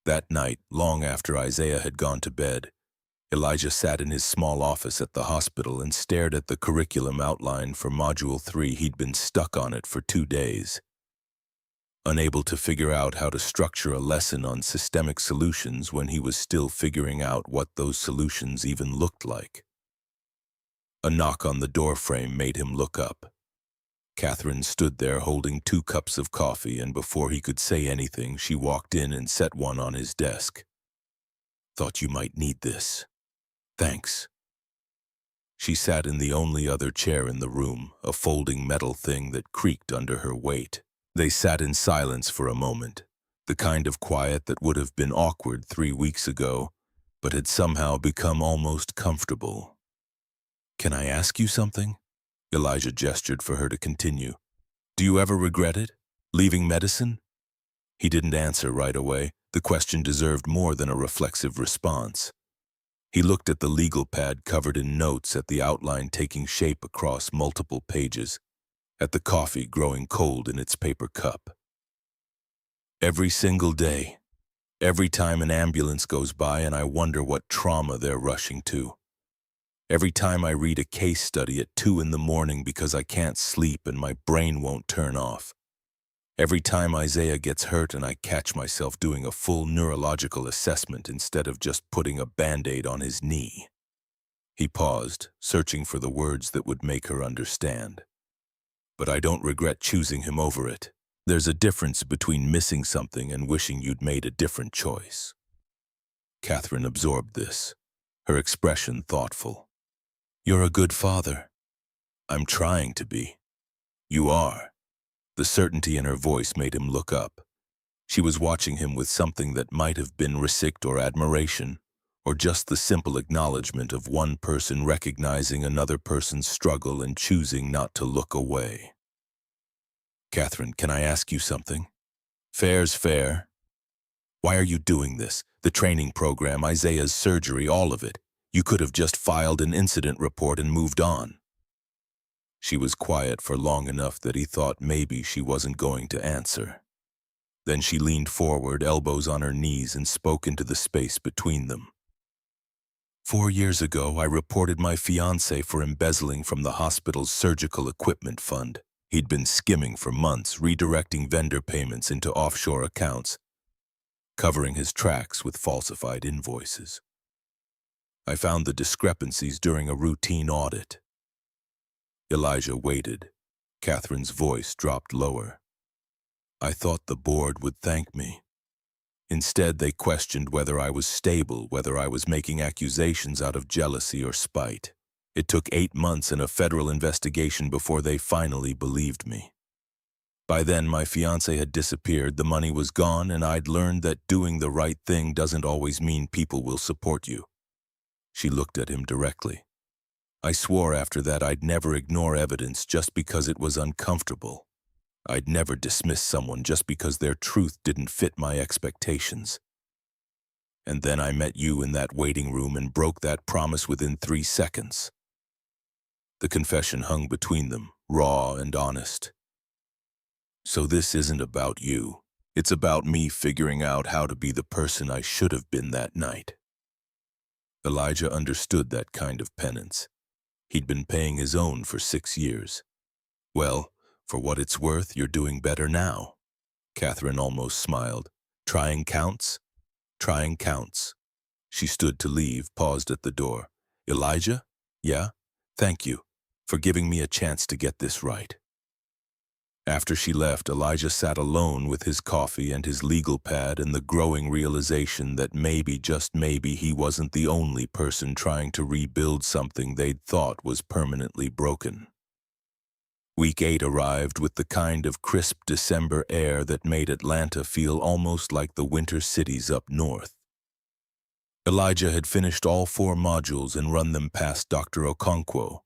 S1: That night, long after Isaiah had gone to bed, Elijah sat in his small office at the hospital and stared at the curriculum outline for Module 3. He'd been stuck on it for 2 days. unable to figure out how to structure a lesson on systemic solutions when he was still figuring out what those solutions even looked like. A knock on the doorframe made him look up. Catherine stood there holding 2 cups of coffee, and before he could say anything, she walked in and set one on his desk. "Thought you might need this. Thanks." She sat in the only other chair in the room, a folding metal thing that creaked under her weight. They sat in silence for a moment, the kind of quiet that would have been awkward 3 weeks ago, but had somehow become almost comfortable. "Can I ask you something?" Elijah gestured for her to continue. "Do you ever regret it? Leaving medicine?" He didn't answer right away. The question deserved more than a reflexive response. He looked at the legal pad covered in notes, at the outline taking shape across multiple pages, at the coffee growing cold in its paper cup. "Every single day. Every time an ambulance goes by and I wonder what trauma they're rushing to. Every time I read a case study at 2 in the morning because I can't sleep and my brain won't turn off. Every time Isaiah gets hurt and I catch myself doing a full neurological assessment instead of just putting a Band-Aid on his knee." He paused, searching for the words that would make her understand. "But I don't regret choosing him over it. There's a difference between missing something and wishing you'd made a different choice." Catherine absorbed this, her expression thoughtful. "You're a good father." "I'm trying to be." "You are." The certainty in her voice made him look up. She was watching him with something that might have been respect or admiration, or just the simple acknowledgement of one person recognizing another person's struggle and choosing not to look away. "Catherine, can I ask you something?" "Fair's fair." "Why are you doing this? The training program, Isaiah's surgery, all of it. You could have just filed an incident report and moved on." She was quiet for long enough that he thought maybe she wasn't going to answer. Then she leaned forward, elbows on her knees, and spoke into the space between them. 4 years ago, I reported my fiancé for embezzling from the hospital's surgical equipment fund. He'd been skimming for months, redirecting vendor payments into offshore accounts, covering his tracks with falsified invoices. I found the discrepancies during a routine audit. Elijah waited. Catherine's voice dropped lower. "I thought the board would thank me. Instead, they questioned whether I was stable, whether I was making accusations out of jealousy or spite. It took 8 months and a federal investigation before they finally believed me. By then, my fiancé had disappeared, the money was gone, and I'd learned that doing the right thing doesn't always mean people will support you." She looked at him directly. "I swore after that I'd never ignore evidence just because it was uncomfortable. I'd never dismiss someone just because their truth didn't fit my expectations. And then I met you in that waiting room and broke that promise within 3 seconds." The confession hung between them, raw and honest. "So this isn't about you. It's about me figuring out how to be the person I should have been that night." Elijah understood that kind of penance. He'd been paying his own for 6 years. "Well, for what it's worth, you're doing better now." Catherine almost smiled. "Trying counts?" "Trying counts." She stood to leave, paused at the door. "Elijah? Yeah? Thank you for giving me a chance to get this right." After she left, Elijah sat alone with his coffee and his legal pad and the growing realization that maybe, just maybe, he wasn't the only person trying to rebuild something they'd thought was permanently broken. Week 8 arrived with the kind of crisp December air that made Atlanta feel almost like the winter cities up north. Elijah had finished all 4 modules and run them past Dr. Okonkwo,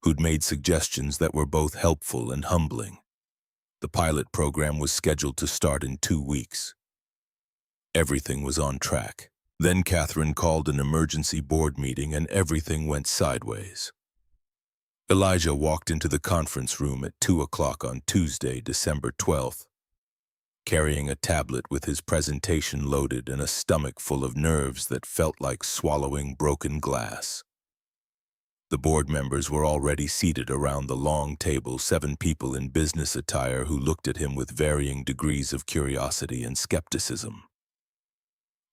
S1: who'd made suggestions that were both helpful and humbling. The pilot program was scheduled to start in 2 weeks. Everything was on track. Then Catherine called an emergency board meeting and everything went sideways. Elijah walked into the conference room at 2 o'clock on Tuesday, December 12th, carrying a tablet with his presentation loaded and a stomach full of nerves that felt like swallowing broken glass. The board members were already seated around the long table, 7 people in business attire who looked at him with varying degrees of curiosity and skepticism.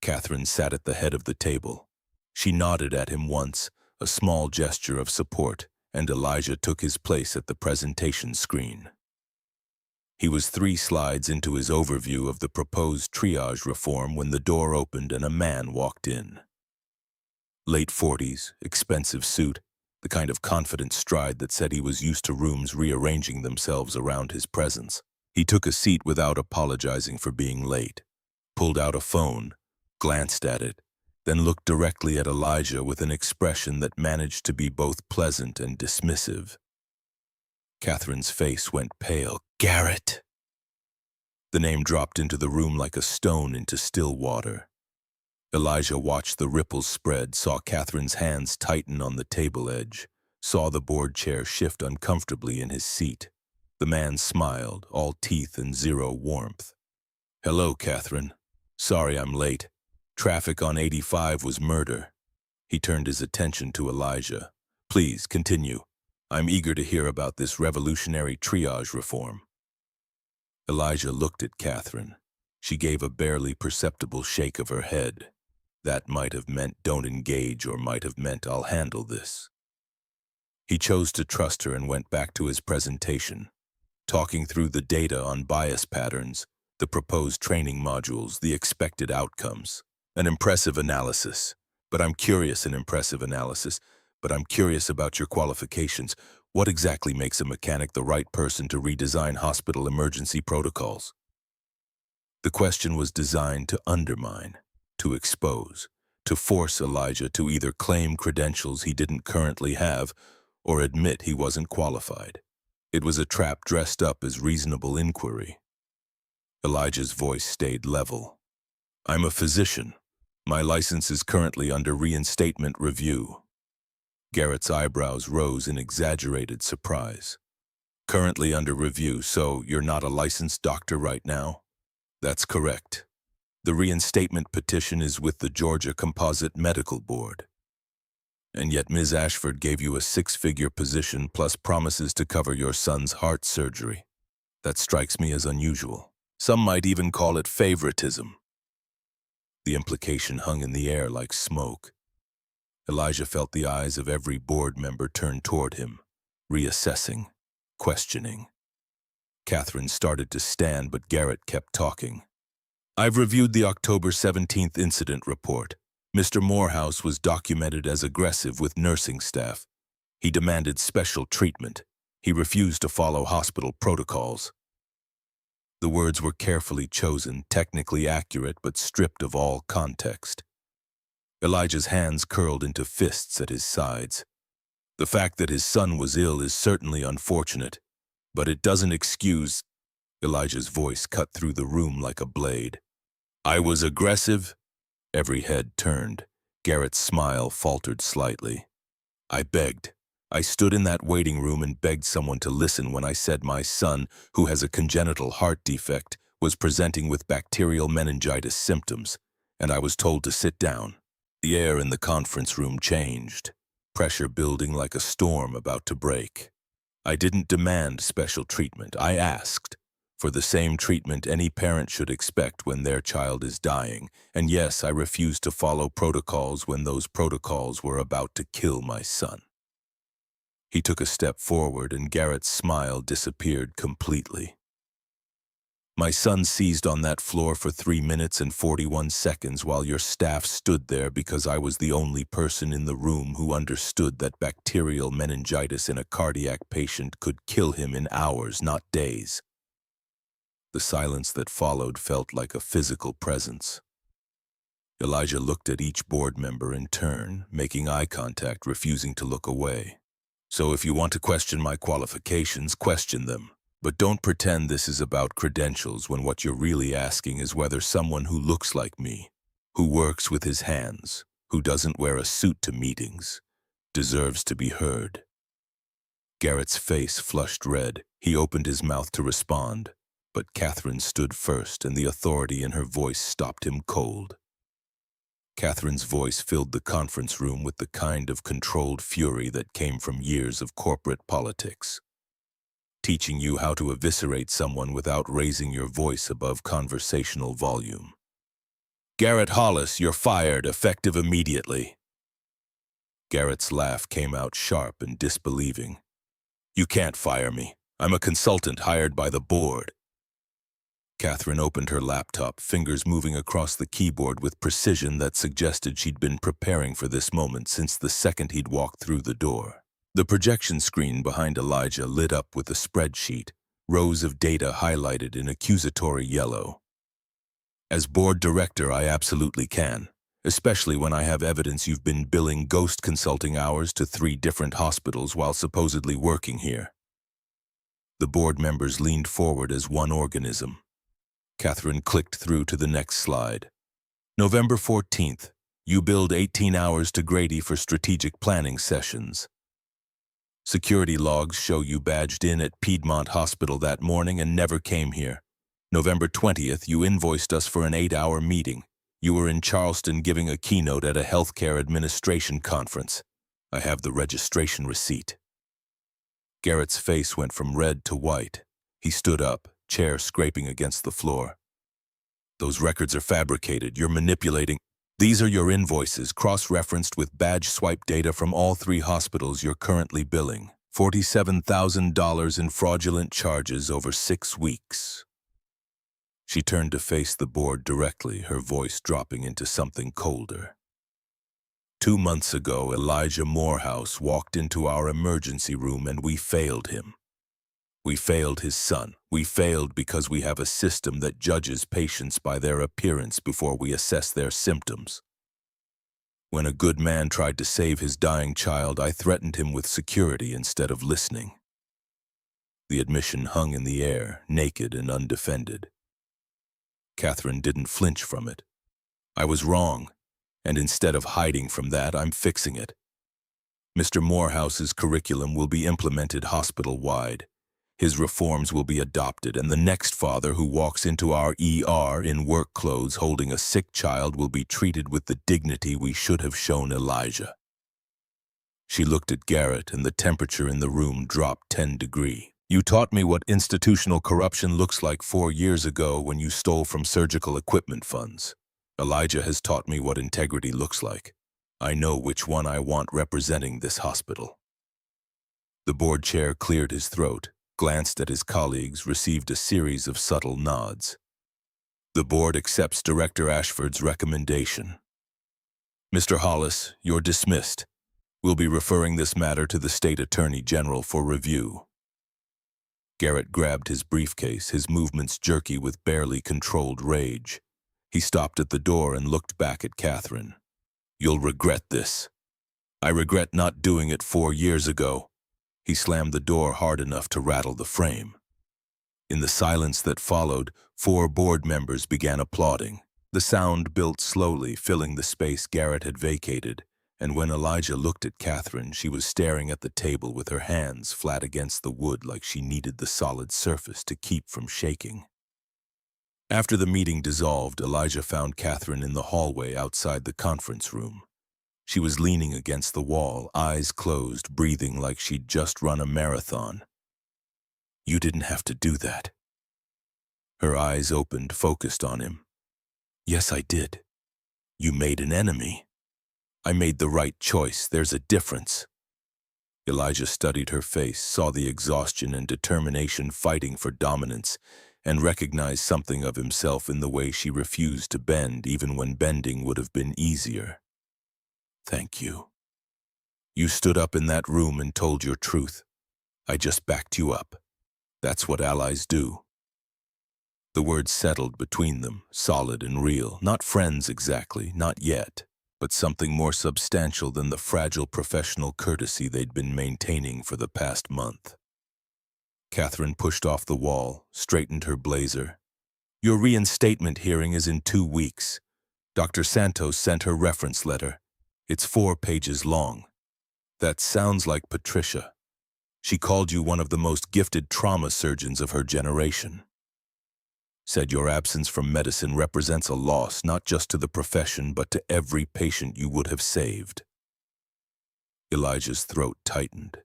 S1: Catherine sat at the head of the table. She nodded at him once, a small gesture of support, and Elijah took his place at the presentation screen. He was 3 slides into his overview of the proposed triage reform when the door opened and a man walked in. Late 40s, expensive suit, the kind of confident stride that said he was used to rooms rearranging themselves around his presence. He took a seat without apologizing for being late, pulled out a phone, glanced at it, then looked directly at Elijah with an expression that managed to be both pleasant and dismissive. Catherine's face went pale. "Garrett!" The name dropped into the room like a stone into still water. Elijah watched the ripples spread, saw Catherine's hands tighten on the table edge, saw the board chair shift uncomfortably in his seat. The man smiled, all teeth and zero warmth. "Hello, Catherine. Sorry I'm late. Traffic on 85 was murder." He turned his attention to Elijah. "Please, continue. I'm eager to hear about this revolutionary triage reform." Elijah looked at Catherine. She gave a barely perceptible shake of her head. That might have meant don't engage or might have meant I'll handle this. He chose to trust her and went back to his presentation, talking through the data on bias patterns, the proposed training modules, the expected outcomes. An impressive analysis, but I'm curious about your qualifications. What exactly makes a mechanic the right person to redesign hospital emergency protocols? The question was designed to undermine, to expose, to force Elijah to either claim credentials he didn't currently have or admit he wasn't qualified. It was a trap dressed up as reasonable inquiry. Elijah's voice stayed level. "I'm a physician. My license is currently under reinstatement review." Garrett's eyebrows rose in exaggerated surprise. "Currently under review, so you're not a licensed doctor right now?" "That's correct. The reinstatement petition is with the Georgia Composite Medical Board." "And yet Ms. Ashford gave you a 6-figure position plus promises to cover your son's heart surgery. That strikes me as unusual. Some might even call it favoritism." The implication hung in the air like smoke. Elijah felt the eyes of every board member turn toward him, reassessing, questioning. Catherine started to stand, but Garrett kept talking. "I've reviewed the October 17th incident report. Mr. Morehouse was documented as aggressive with nursing staff. He demanded special treatment. He refused to follow hospital protocols." The words were carefully chosen, technically accurate, but stripped of all context. Elijah's hands curled into fists at his sides. "The fact that his son was ill is certainly unfortunate, but it doesn't excuse—" Elijah's voice cut through the room like a blade. "I was aggressive?" Every head turned. Garrett's smile faltered slightly. "I begged. I stood in that waiting room and begged someone to listen when I said my son, who has a congenital heart defect, was presenting with bacterial meningitis symptoms, and I was told to sit down." The air in the conference room changed, pressure building like a storm about to break. "I didn't demand special treatment. I asked for the same treatment any parent should expect when their child is dying, and yes, I refused to follow protocols when those protocols were about to kill my son." He took a step forward and Garrett's smile disappeared completely. "My son seized on that floor for 3 minutes and 41 seconds while your staff stood there because I was the only person in the room who understood that bacterial meningitis in a cardiac patient could kill him in hours, not days." The silence that followed felt like a physical presence. Elijah looked at each board member in turn, making eye contact, refusing to look away. "So if you want to question my qualifications, question them. But don't pretend this is about credentials when what you're really asking is whether someone who looks like me, who works with his hands, who doesn't wear a suit to meetings, deserves to be heard." Garrett's face flushed red. He opened his mouth to respond, but Catherine stood first and the authority in her voice stopped him cold. Catherine's voice filled the conference room with the kind of controlled fury that came from years of corporate politics. Teaching you how to eviscerate someone without raising your voice above conversational volume. Garrett Hollis, you're fired, effective immediately. Garrett's laugh came out sharp and disbelieving. You can't fire me. I'm a consultant hired by the board. Catherine opened her laptop, fingers moving across the keyboard with precision that suggested she'd been preparing for this moment since the second he'd walked through the door. The projection screen behind Elijah lit up with a spreadsheet, rows of data highlighted in accusatory yellow. As board director, I absolutely can, especially when I have evidence you've been billing ghost consulting hours to 3 different hospitals while supposedly working here. The board members leaned forward as one organism. Catherine clicked through to the next slide. November 14th, you billed 18 hours to Grady for strategic planning sessions. Security logs show you badged in at Piedmont Hospital that morning and never came here. November 20th, you invoiced us for an 8-hour meeting. You were in Charleston giving a keynote at a healthcare administration conference. I have the registration receipt. Garrett's face went from red to white. He stood up, chair scraping against the floor. Those records are fabricated. You're manipulating. These are your invoices, cross-referenced with badge swipe data from all 3 hospitals you're currently billing. $47,000 in fraudulent charges over 6 weeks. She turned to face the board directly, her voice dropping into something colder. 2 months ago, Elijah Morehouse walked into our emergency room and we failed him. We failed his son. We failed because we have a system that judges patients by their appearance before we assess their symptoms. When a good man tried to save his dying child, I threatened him with security instead of listening. The admission hung in the air, naked and undefended. Catherine didn't flinch from it. I was wrong, and instead of hiding from that, I'm fixing it. Mr. Morehouse's curriculum will be implemented hospital-wide. His reforms will be adopted, and the next father who walks into our ER in work clothes holding a sick child will be treated with the dignity we should have shown Elijah. She looked at Garrett, and the temperature in the room dropped 10 degrees. You taught me what institutional corruption looks like 4 years ago when you stole from surgical equipment funds. Elijah has taught me what integrity looks like. I know which one I want representing this hospital. The board chair cleared his throat, glanced at his colleagues, received a series of subtle nods. The board accepts Director Ashford's recommendation. Mr. Hollis, you're dismissed. We'll be referring this matter to the State Attorney General for review. Garrett grabbed his briefcase, his movements jerky with barely controlled rage. He stopped at the door and looked back at Catherine. You'll regret this. I regret not doing it 4 years ago. He slammed the door hard enough to rattle the frame. In the silence that followed, 4 board members began applauding. The sound built slowly, filling the space Garrett had vacated, and when Elijah looked at Catherine, she was staring at the table with her hands flat against the wood like she needed the solid surface to keep from shaking. After the meeting dissolved, Elijah found Catherine in the hallway outside the conference room. She was leaning against the wall, eyes closed, breathing like she'd just run a marathon. You didn't have to do that. Her eyes opened, focused on him. Yes, I did. You made an enemy. I made the right choice. There's a difference. Elijah studied her face, saw the exhaustion and determination fighting for dominance, and recognized something of himself in the way she refused to bend, even when bending would have been easier. Thank you. You stood up in that room and told your truth. I just backed you up. That's what allies do. The words settled between them, solid and real. Not friends exactly, not yet, but something more substantial than the fragile professional courtesy they'd been maintaining for the past month. Catherine pushed off the wall, straightened her blazer. Your reinstatement hearing is in 2 weeks. Dr. Santos sent her reference letter. It's 4 pages long. That sounds like Patricia. She called you one of the most gifted trauma surgeons of her generation. Said your absence from medicine represents a loss not just to the profession but to every patient you would have saved. Elijah's throat tightened.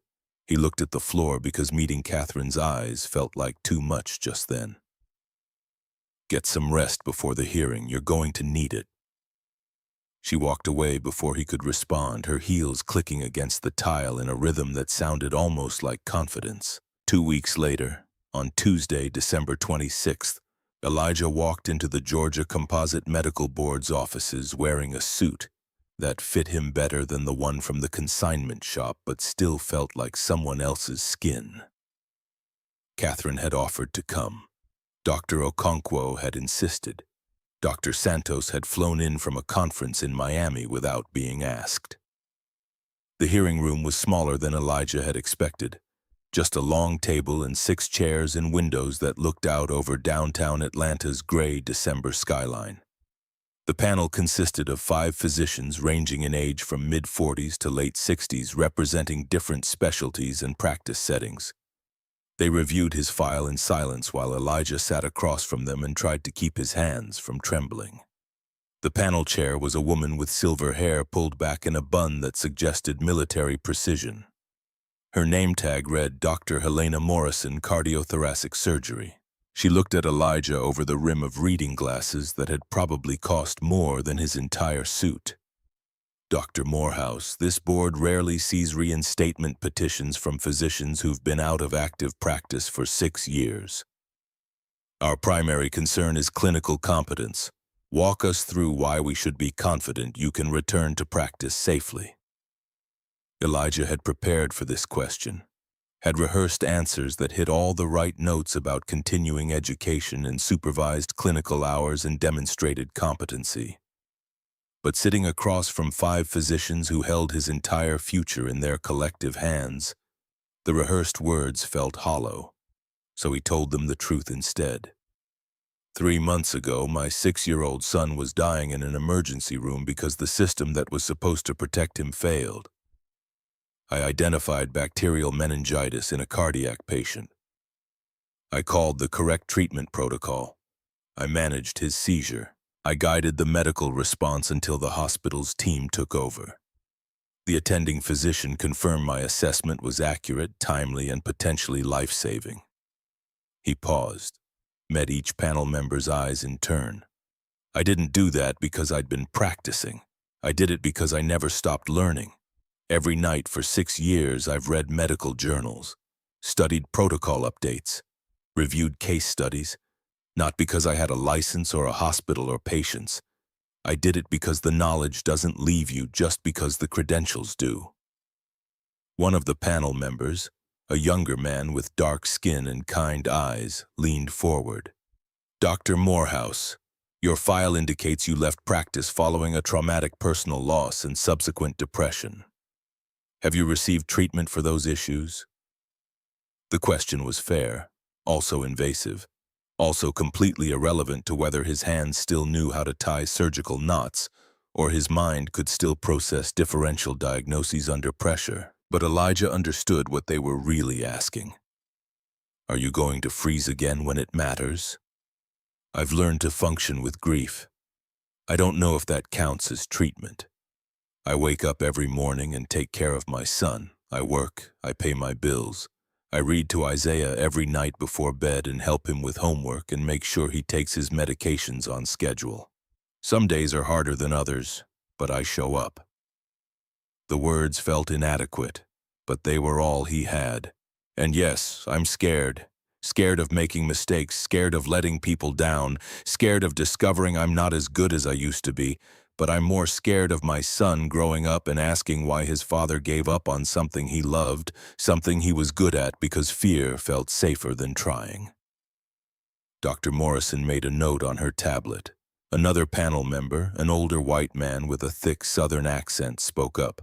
S1: He looked at the floor because meeting Catherine's eyes felt like too much just then. Get some rest before the hearing. You're going to need it. She walked away before he could respond, her heels clicking against the tile in a rhythm that sounded almost like confidence. 2 weeks later, on Tuesday, December 26th, Elijah walked into the Georgia Composite Medical Board's offices wearing a suit that fit him better than the one from the consignment shop but still felt like someone else's skin. Catherine had offered to come. Dr. Okonkwo had insisted. Dr. Santos had flown in from a conference in Miami without being asked. The hearing room was smaller than Elijah had expected. Just a long table and 6 chairs and windows that looked out over downtown Atlanta's gray December skyline. The panel consisted of 5 physicians ranging in age from mid-40s to late 60s, representing different specialties and practice settings. They reviewed his file in silence while Elijah sat across from them and tried to keep his hands from trembling. The panel chair was a woman with silver hair pulled back in a bun that suggested military precision. Her name tag read Dr. Helena Morrison, Cardiothoracic Surgery. She looked at Elijah over the rim of reading glasses that had probably cost more than his entire suit. Dr. Morehouse, this board rarely sees reinstatement petitions from physicians who've been out of active practice for 6 years. Our primary concern is clinical competence. Walk us through why we should be confident you can return to practice safely. Elijah had prepared for this question, had rehearsed answers that hit all the right notes about continuing education and supervised clinical hours and demonstrated competency. But sitting across from 5 physicians who held his entire future in their collective hands, the rehearsed words felt hollow, so he told them the truth instead. 3 months ago, my 6-year-old son was dying in an emergency room because the system that was supposed to protect him failed. I identified bacterial meningitis in a cardiac patient. I called the correct treatment protocol. I managed his seizure. I guided the medical response until the hospital's team took over. The attending physician confirmed my assessment was accurate, timely, and potentially life-saving. He paused, met each panel member's eyes in turn. I didn't do that because I'd been practicing. I did it because I never stopped learning. Every night for 6 years, I've read medical journals, studied protocol updates, reviewed case studies, not because I had a license or a hospital or patients. I did it because the knowledge doesn't leave you just because the credentials do. One of the panel members, a younger man with dark skin and kind eyes, leaned forward. Dr. Morehouse, your file indicates you left practice following a traumatic personal loss and subsequent depression. Have you received treatment for those issues? The question was fair, also invasive, also completely irrelevant to whether his hands still knew how to tie surgical knots or his mind could still process differential diagnoses under pressure. But Elijah understood what they were really asking. Are you going to freeze again when it matters? I've learned to function with grief. I don't know if that counts as treatment. I wake up every morning and take care of my son. I work, I pay my bills. I read to Isaiah every night before bed and help him with homework and make sure he takes his medications on schedule. Some days are harder than others, but I show up. The words felt inadequate, but they were all he had. And yes, I'm scared. Scared of making mistakes, scared of letting people down, scared of discovering I'm not as good as I used to be, but I'm more scared of my son growing up and asking why his father gave up on something he loved, something he was good at because fear felt safer than trying. Dr. Morrison made a note on her tablet. Another panel member, an older white man with a thick Southern accent, spoke up.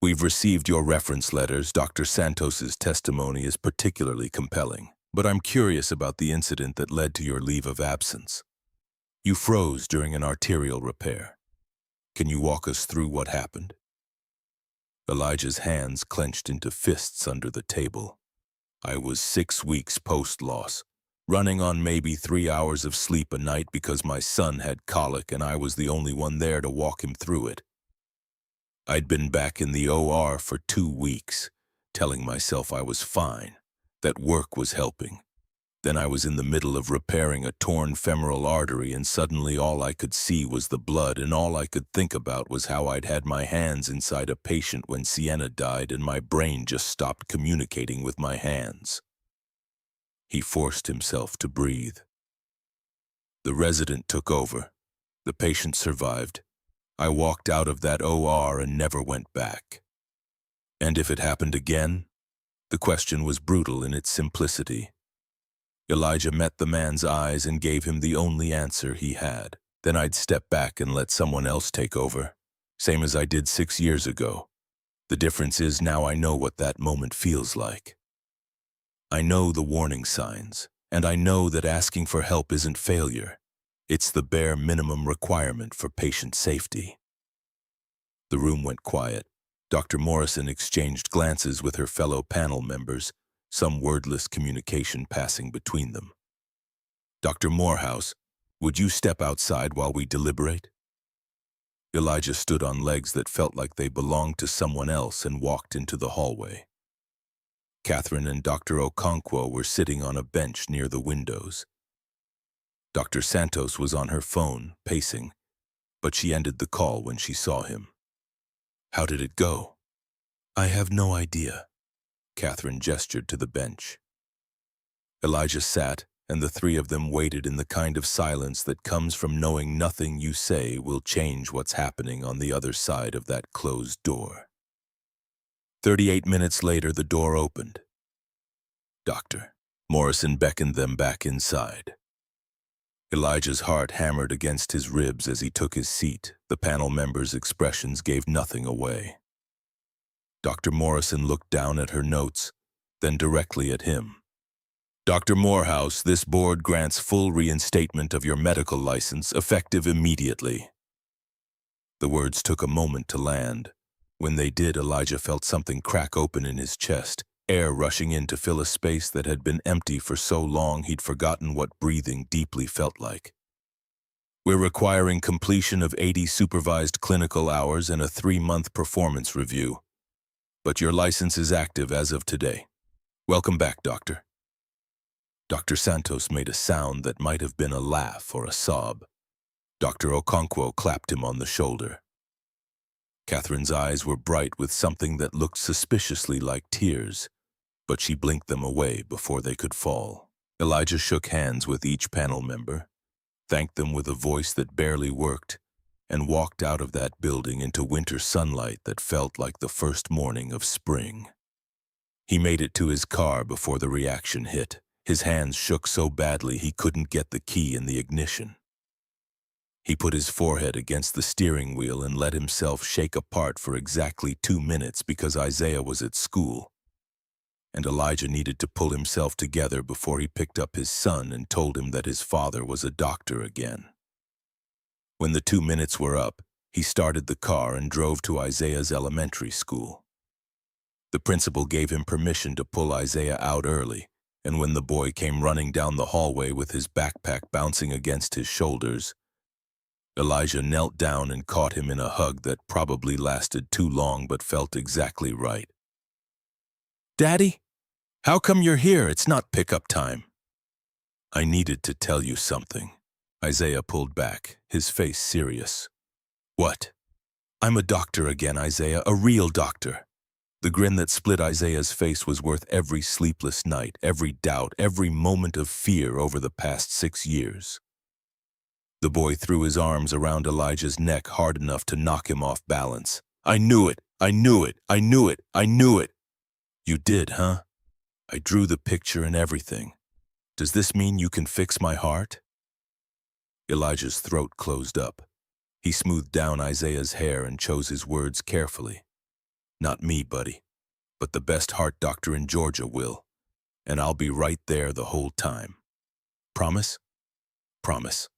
S1: We've received your reference letters. Dr. Santos's testimony is particularly compelling, but I'm curious about the incident that led to your leave of absence. You froze during an arterial repair. Can you walk us through what happened? Elijah's hands clenched into fists under the table. I was 6 weeks post-loss. running on maybe 3 hours of sleep a night because my son had colic and I was the only one there to walk him through it. I'd been back in the OR for 2 weeks, telling myself I was fine, that work was helping. Then I was in the middle of repairing a torn femoral artery, and suddenly all I could see was the blood, and all I could think about was how I'd had my hands inside a patient when Sienna died, and my brain just stopped communicating with my hands. He forced himself to breathe. The resident took over. The patient survived. I walked out of that OR and never went back. And if it happened again? The question was brutal in its simplicity. Elijah met the man's eyes and gave him the only answer he had. Then I'd step back and let someone else take over, same as I did 6 years ago. The difference is now I know what that moment feels like. I know the warning signs, and I know that asking for help isn't failure. It's the bare minimum requirement for patient safety. The room went quiet. Dr. Morrison exchanged glances with her fellow panel members, some wordless communication passing between them. "Dr. Morehouse, would you step outside while we deliberate?" Elijah stood on legs that felt like they belonged to someone else and walked into the hallway. Catherine and Dr. Okonkwo were sitting on a bench near the windows. Dr. Santos was on her phone, pacing, but she ended the call when she saw him. "How did it go?" "I have no idea." Catherine gestured to the bench. Elijah sat, and the three of them waited in the kind of silence that comes from knowing nothing you say will change what's happening on the other side of that closed door. 38 minutes later, the door opened. "Doctor." Morrison beckoned them back inside. Elijah's heart hammered against his ribs as he took his seat. The panel members' expressions gave nothing away. Dr. Morrison looked down at her notes, then directly at him. "Dr. Morehouse, this board grants full reinstatement of your medical license, effective immediately." The words took a moment to land. When they did, Elijah felt something crack open in his chest, air rushing in to fill a space that had been empty for so long he'd forgotten what breathing deeply felt like. "We're requiring completion of 80 supervised clinical hours and a 3-month performance review. But your license is active as of today. Welcome back, Doctor." Dr. Santos made a sound that might have been a laugh or a sob. Dr. Okonkwo clapped him on the shoulder. Catherine's eyes were bright with something that looked suspiciously like tears, but she blinked them away before they could fall. Elijah shook hands with each panel member, thanked them with a voice that barely worked, and walked out of that building into winter sunlight that felt like the first morning of spring. He made it to his car before the reaction hit. His hands shook so badly he couldn't get the key in the ignition. He put his forehead against the steering wheel and let himself shake apart for exactly 2 minutes because Isaiah was at school, and Elijah needed to pull himself together before he picked up his son and told him that his father was a doctor again. When the 2 minutes were up, he started the car and drove to Isaiah's elementary school. The principal gave him permission to pull Isaiah out early, and when the boy came running down the hallway with his backpack bouncing against his shoulders, Elijah knelt down and caught him in a hug that probably lasted too long but felt exactly right. "Daddy, how come you're here? It's not pickup time." "I needed to tell you something." Isaiah pulled back, his face serious. "What?" "I'm a doctor again, Isaiah, a real doctor." The grin that split Isaiah's face was worth every sleepless night, every doubt, every moment of fear over the past 6 years. The boy threw his arms around Elijah's neck hard enough to knock him off balance. "I knew it! I knew it! I knew it! I knew it!" "You did, huh? I drew the picture and everything. Does this mean you can fix my heart?" Elijah's throat closed up. He smoothed down Isaiah's hair and chose his words carefully. "Not me, buddy, but the best heart doctor in Georgia will, and I'll be right there the whole time. Promise?" "Promise."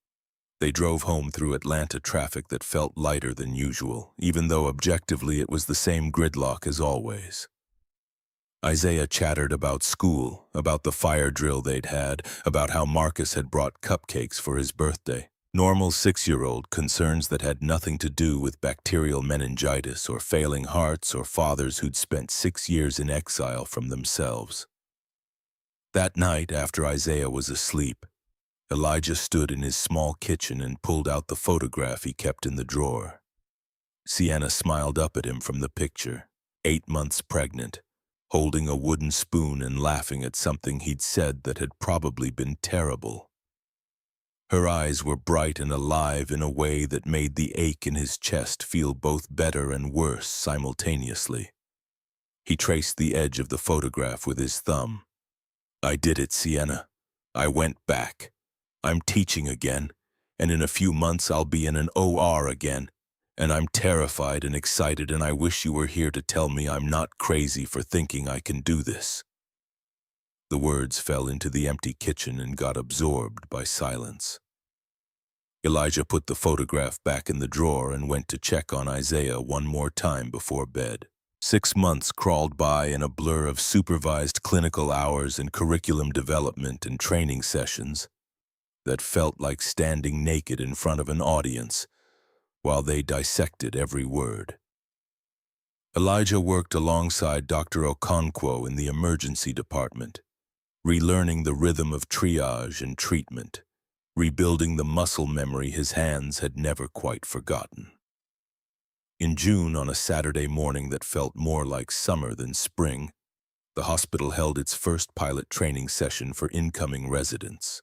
S1: They drove home through Atlanta traffic that felt lighter than usual, even though objectively it was the same gridlock as always. Isaiah chattered about school, about the fire drill they'd had, about how Marcus had brought cupcakes for his birthday. Normal 6-year-old concerns that had nothing to do with bacterial meningitis or failing hearts or fathers who'd spent 6 years in exile from themselves. That night, after Isaiah was asleep, Elijah stood in his small kitchen and pulled out the photograph he kept in the drawer. Sienna smiled up at him from the picture, 8 months pregnant, holding a wooden spoon and laughing at something he'd said that had probably been terrible. Her eyes were bright and alive in a way that made the ache in his chest feel both better and worse simultaneously. He traced the edge of the photograph with his thumb. "I did it, Sienna. I went back. I'm teaching again, and in a few months I'll be in an OR again, and I'm terrified and excited, and I wish you were here to tell me I'm not crazy for thinking I can do this." The words fell into the empty kitchen and got absorbed by silence. Elijah put the photograph back in the drawer and went to check on Isaiah one more time before bed. 6 months crawled by in a blur of supervised clinical hours and curriculum development and training sessions that felt like standing naked in front of an audience while they dissected every word. Elijah worked alongside Dr. Okonkwo in the emergency department, relearning the rhythm of triage and treatment, rebuilding the muscle memory his hands had never quite forgotten. In June, on a Saturday morning that felt more like summer than spring, the hospital held its first pilot training session for incoming residents.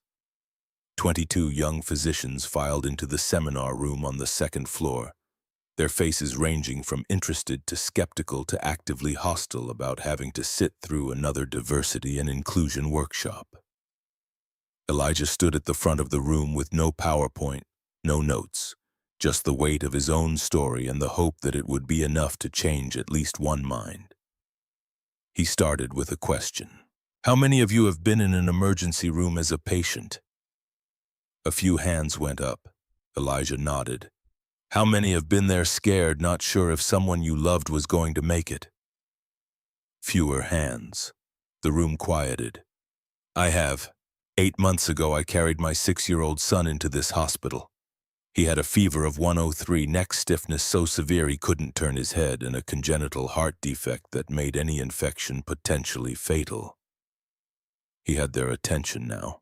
S1: 22 young physicians filed into the seminar room on the second floor, their faces ranging from interested to skeptical to actively hostile about having to sit through another diversity and inclusion workshop. Elijah stood at the front of the room with no PowerPoint, no notes, just the weight of his own story and the hope that it would be enough to change at least one mind. He started with a question. "How many of you have been in an emergency room as a patient?" A few hands went up. Elijah nodded. "How many have been there scared, not sure if someone you loved was going to make it?" Fewer hands. The room quieted. "I have. 8 months ago, I carried my 6-year-old son into this hospital. He had a fever of 103, neck stiffness so severe he couldn't turn his head, and a congenital heart defect that made any infection potentially fatal." He had their attention now.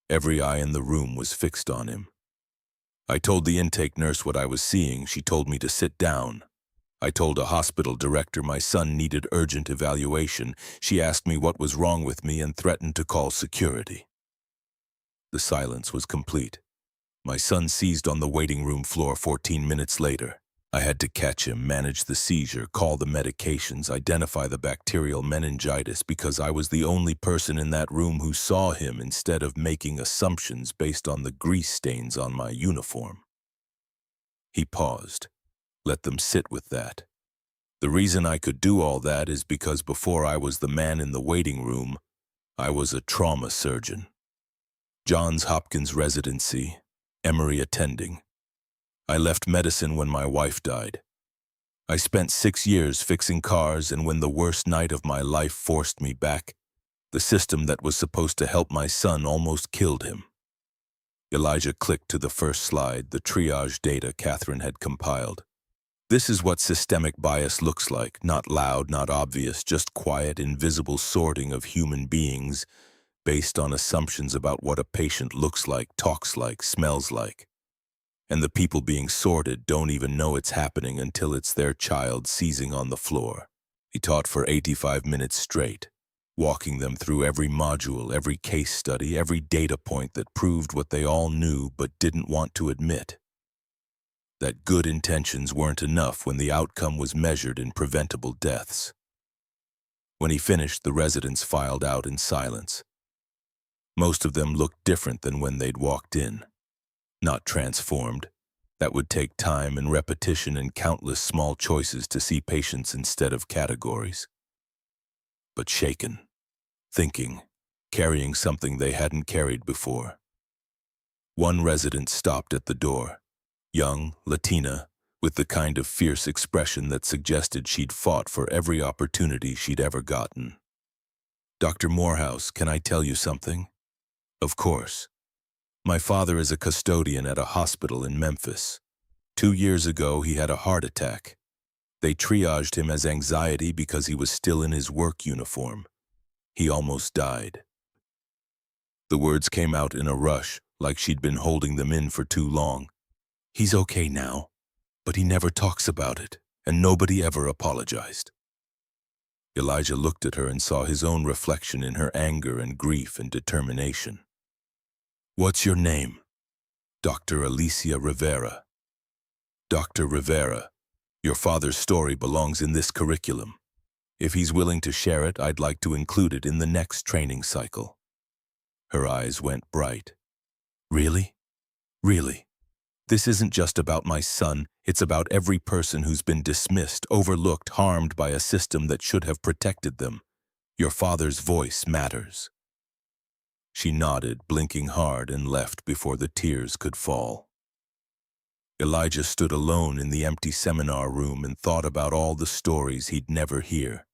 S1: Every eye in the room was fixed on him. "I told the intake nurse what I was seeing. She told me to sit down. I told a hospital director my son needed urgent evaluation. She asked me what was wrong with me and threatened to call security." The silence was complete. "My son seized on the waiting room floor 14 minutes later. I had to catch him, manage the seizure, call the medications, identify the bacterial meningitis because I was the only person in that room who saw him instead of making assumptions based on the grease stains on my uniform." He paused. Let them sit with that. "The reason I could do all that is because before I was the man in the waiting room, I was a trauma surgeon. Johns Hopkins residency, Emory attending. I left medicine when my wife died. I spent 6 years fixing cars, and when the worst night of my life forced me back, the system that was supposed to help my son almost killed him." Elijah clicked to the first slide, the triage data Catherine had compiled. "This is what systemic bias looks like, not loud, not obvious, just quiet, invisible sorting of human beings based on assumptions about what a patient looks like, talks like, smells like. And the people being sorted don't even know it's happening until it's their child seizing on the floor." He taught for 85 minutes straight, walking them through every module, every case study, every data point that proved what they all knew but didn't want to admit. That good intentions weren't enough when the outcome was measured in preventable deaths. When he finished, the residents filed out in silence. Most of them looked different than when they'd walked in. Not transformed. That would take time and repetition and countless small choices to see patients instead of categories. But shaken, thinking, carrying something they hadn't carried before. One resident stopped at the door, young, Latina, with the kind of fierce expression that suggested she'd fought for every opportunity she'd ever gotten. "Dr. Morehouse, can I tell you something?" "Of course." "My father is a custodian at a hospital in Memphis. 2 years ago, he had a heart attack. They triaged him as anxiety because he was still in his work uniform. He almost died." The words came out in a rush, like she'd been holding them in for too long. "He's okay now, but he never talks about it, and nobody ever apologized." Elijah looked at her and saw his own reflection in her anger and grief and determination. "What's your name?" "Dr. Alicia Rivera." "Dr. Rivera, your father's story belongs in this curriculum. If he's willing to share it, I'd like to include it in the next training cycle." Her eyes went bright. "Really? Really? This isn't just about my son, it's about every person who's been dismissed, overlooked, harmed by a system that should have protected them. Your father's voice matters." She nodded, blinking hard, and left before the tears could fall. Elijah stood alone in the empty seminar room and thought about all the stories he'd never hear,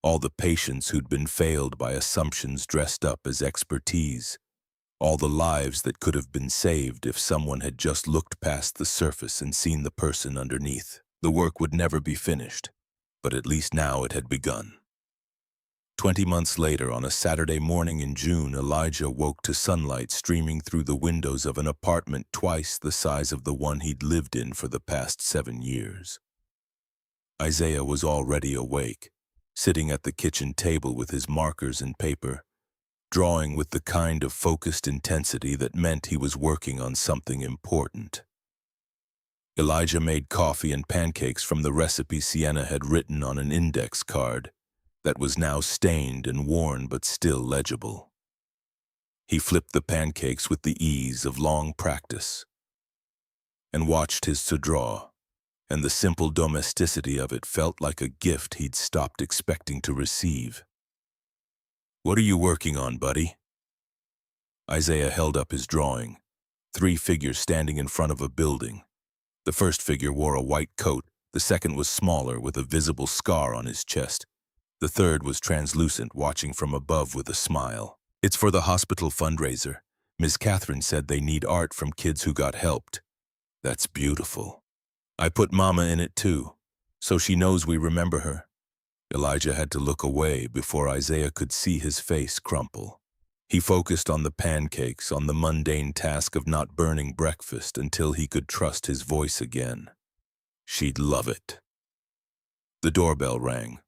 S1: all the patients who'd been failed by assumptions dressed up as expertise, all the lives that could have been saved if someone had just looked past the surface and seen the person underneath. The work would never be finished, but at least now it had begun. 20 months later, on a Saturday morning in June, Elijah woke to sunlight streaming through the windows of an apartment twice the size of the one he'd lived in for the past 7 years. Isaiah was already awake, sitting at the kitchen table with his markers and paper, drawing with the kind of focused intensity that meant he was working on something important. Elijah made coffee and pancakes from the recipe Sienna had written on an index card that was now stained and worn but still legible. He flipped the pancakes with the ease of long practice and watched his to draw, and the simple domesticity of it felt like a gift he'd stopped expecting to receive. "What are you working on, buddy?" Isaiah held up his drawing. 3 figures standing in front of a building. The first figure wore a white coat, the second was smaller with a visible scar on his chest. The third was translucent, watching from above with a smile. "It's for the hospital fundraiser. Miss Catherine said they need art from kids who got helped." "That's beautiful. I put Mama in it too, so she knows we remember her." Elijah had to look away before Isaiah could see his face crumple. He focused on the pancakes, on the mundane task of not burning breakfast until he could trust his voice again. She'd love it. The doorbell rang.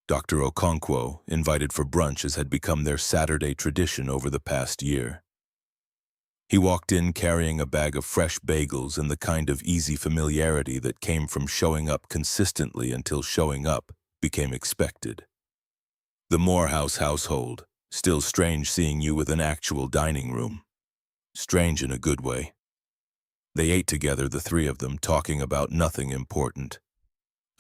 S1: Dr. Okonkwo, invited for brunch as had become their Saturday tradition over the past year. He walked in carrying a bag of fresh bagels and the kind of easy familiarity that came from showing up consistently until showing up became expected. "The Morehouse household. Still strange seeing you with an actual dining room." Strange in a good way. They ate together, the 3 of them, talking about nothing important.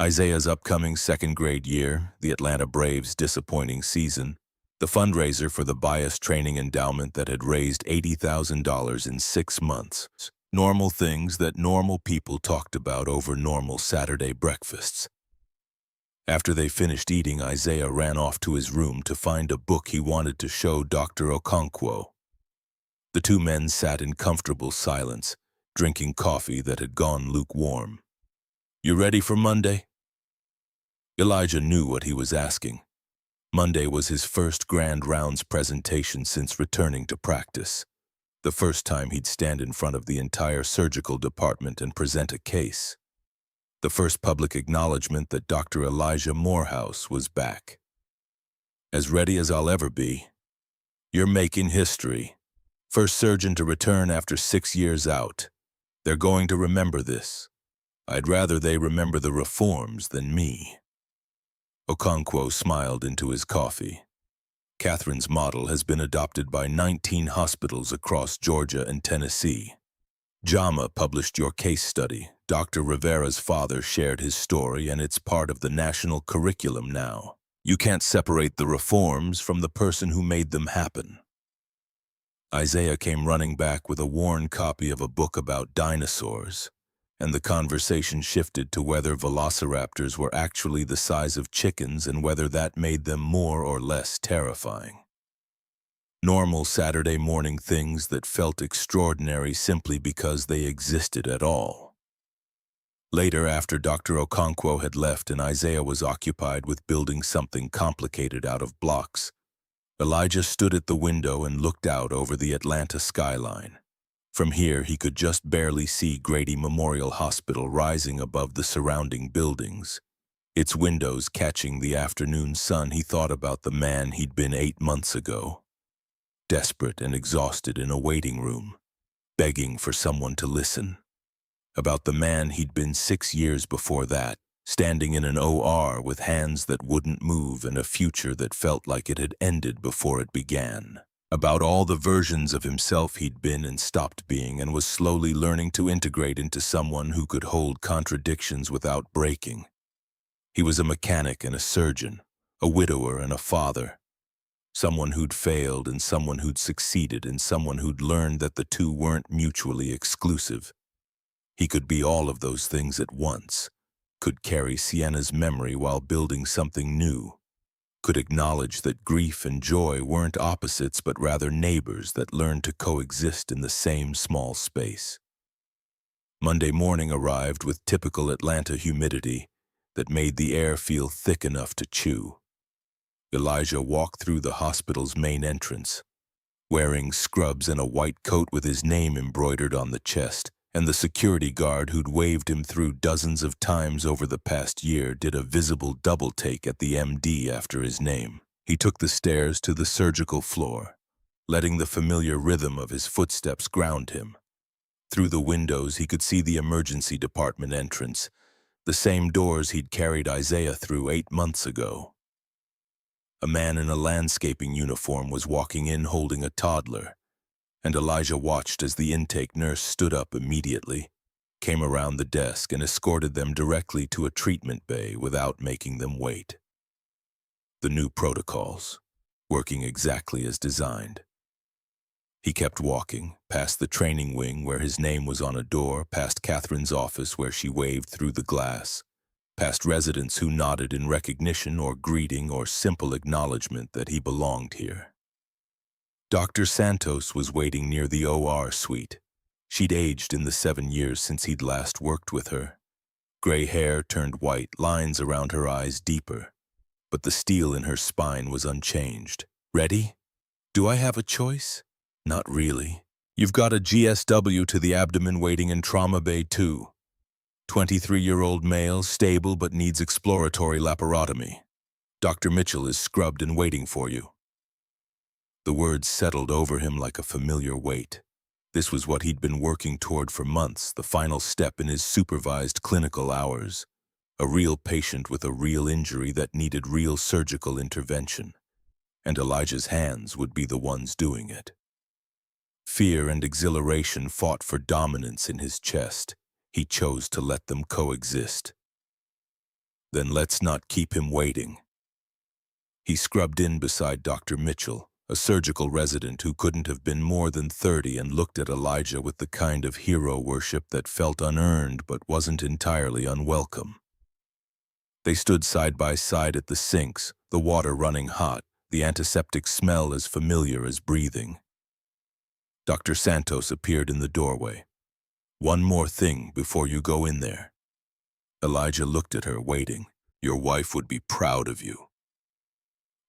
S1: Isaiah's upcoming 2nd grade year, the Atlanta Braves' disappointing season, the fundraiser for the bias training endowment that had raised $80,000 in 6 months. Normal things that normal people talked about over normal Saturday breakfasts. After they finished eating, Isaiah ran off to his room to find a book he wanted to show Dr. Okonkwo. The 2 men sat in comfortable silence, drinking coffee that had gone lukewarm. "You ready for Monday?" Elijah knew what he was asking. Monday was his first grand rounds presentation since returning to practice. The first time he'd stand in front of the entire surgical department and present a case. The first public acknowledgement that Dr. Elijah Morehouse was back. "As ready as I'll ever be. You're making history. First surgeon to return after 6 years out. They're going to remember this. I'd rather they remember the reforms than me." Okonkwo smiled into his coffee. "Catherine's model has been adopted by 19 hospitals across Georgia and Tennessee. JAMA published your case study. Dr. Rivera's father shared his story, and it's part of the national curriculum now. You can't separate the reforms from the person who made them happen." Isaiah came running back with a worn copy of a book about dinosaurs, and the conversation shifted to whether velociraptors were actually the size of chickens and whether that made them more or less terrifying. Normal Saturday morning things that felt extraordinary simply because they existed at all. Later, after Dr. Okonkwo had left and Isaiah was occupied with building something complicated out of blocks, Elijah stood at the window and looked out over the Atlanta skyline. From here, he could just barely see Grady Memorial Hospital rising above the surrounding buildings. Its windows catching the afternoon sun, he thought about the man he'd been 8 months ago, desperate and exhausted in a waiting room, begging for someone to listen. About the man he'd been 6 years before that, standing in an OR with hands that wouldn't move and a future that felt like it had ended before it began. About all the versions of himself he'd been and stopped being and was slowly learning to integrate into someone who could hold contradictions without breaking. He was a mechanic and a surgeon, a widower and a father, someone who'd failed and someone who'd succeeded and someone who'd learned that the two weren't mutually exclusive. He could be all of those things at once, could carry Sienna's memory while building something new, could acknowledge that grief and joy weren't opposites but rather neighbors that learned to coexist in the same small space. Monday morning arrived with typical Atlanta humidity that made the air feel thick enough to chew. Elijah walked through the hospital's main entrance, wearing scrubs and a white coat with his name embroidered on the chest, and the security guard who'd waved him through dozens of times over the past year did a visible double-take at the MD after his name. He took the stairs to the surgical floor, letting the familiar rhythm of his footsteps ground him. Through the windows he could see the emergency department entrance, the same doors he'd carried Isaiah through 8 months ago. A man in a landscaping uniform was walking in holding a toddler, and Elijah watched as the intake nurse stood up immediately, came around the desk and escorted them directly to a treatment bay without making them wait. The new protocols, working exactly as designed. He kept walking, past the training wing where his name was on a door, past Catherine's office where she waved through the glass, past residents who nodded in recognition or greeting or simple acknowledgement that he belonged here. Dr. Santos was waiting near the OR suite. She'd aged in the 7 years since he'd last worked with her. Gray hair turned white, lines around her eyes deeper, but the steel in her spine was unchanged. Ready? Do I have a choice? Not really. You've got a GSW to the abdomen waiting in Trauma Bay 2. 23-year-old male, stable but needs exploratory laparotomy. Dr. Mitchell is scrubbed and waiting for you. The words settled over him like a familiar weight. This was what he'd been working toward for months, the final step in his supervised clinical hours. A real patient with a real injury that needed real surgical intervention. And Elijah's hands would be the ones doing it. Fear and exhilaration fought for dominance in his chest. He chose to let them coexist. Then let's not keep him waiting. He scrubbed in beside Dr. Mitchell, a surgical resident who couldn't have been more than 30, and looked at Elijah with the kind of hero worship that felt unearned but wasn't entirely unwelcome. They stood side by side at the sinks, the water running hot, the antiseptic smell as familiar as breathing. Dr. Santos appeared in the doorway. One more thing before you go in there. Elijah looked at her, waiting. Your wife would be proud of you.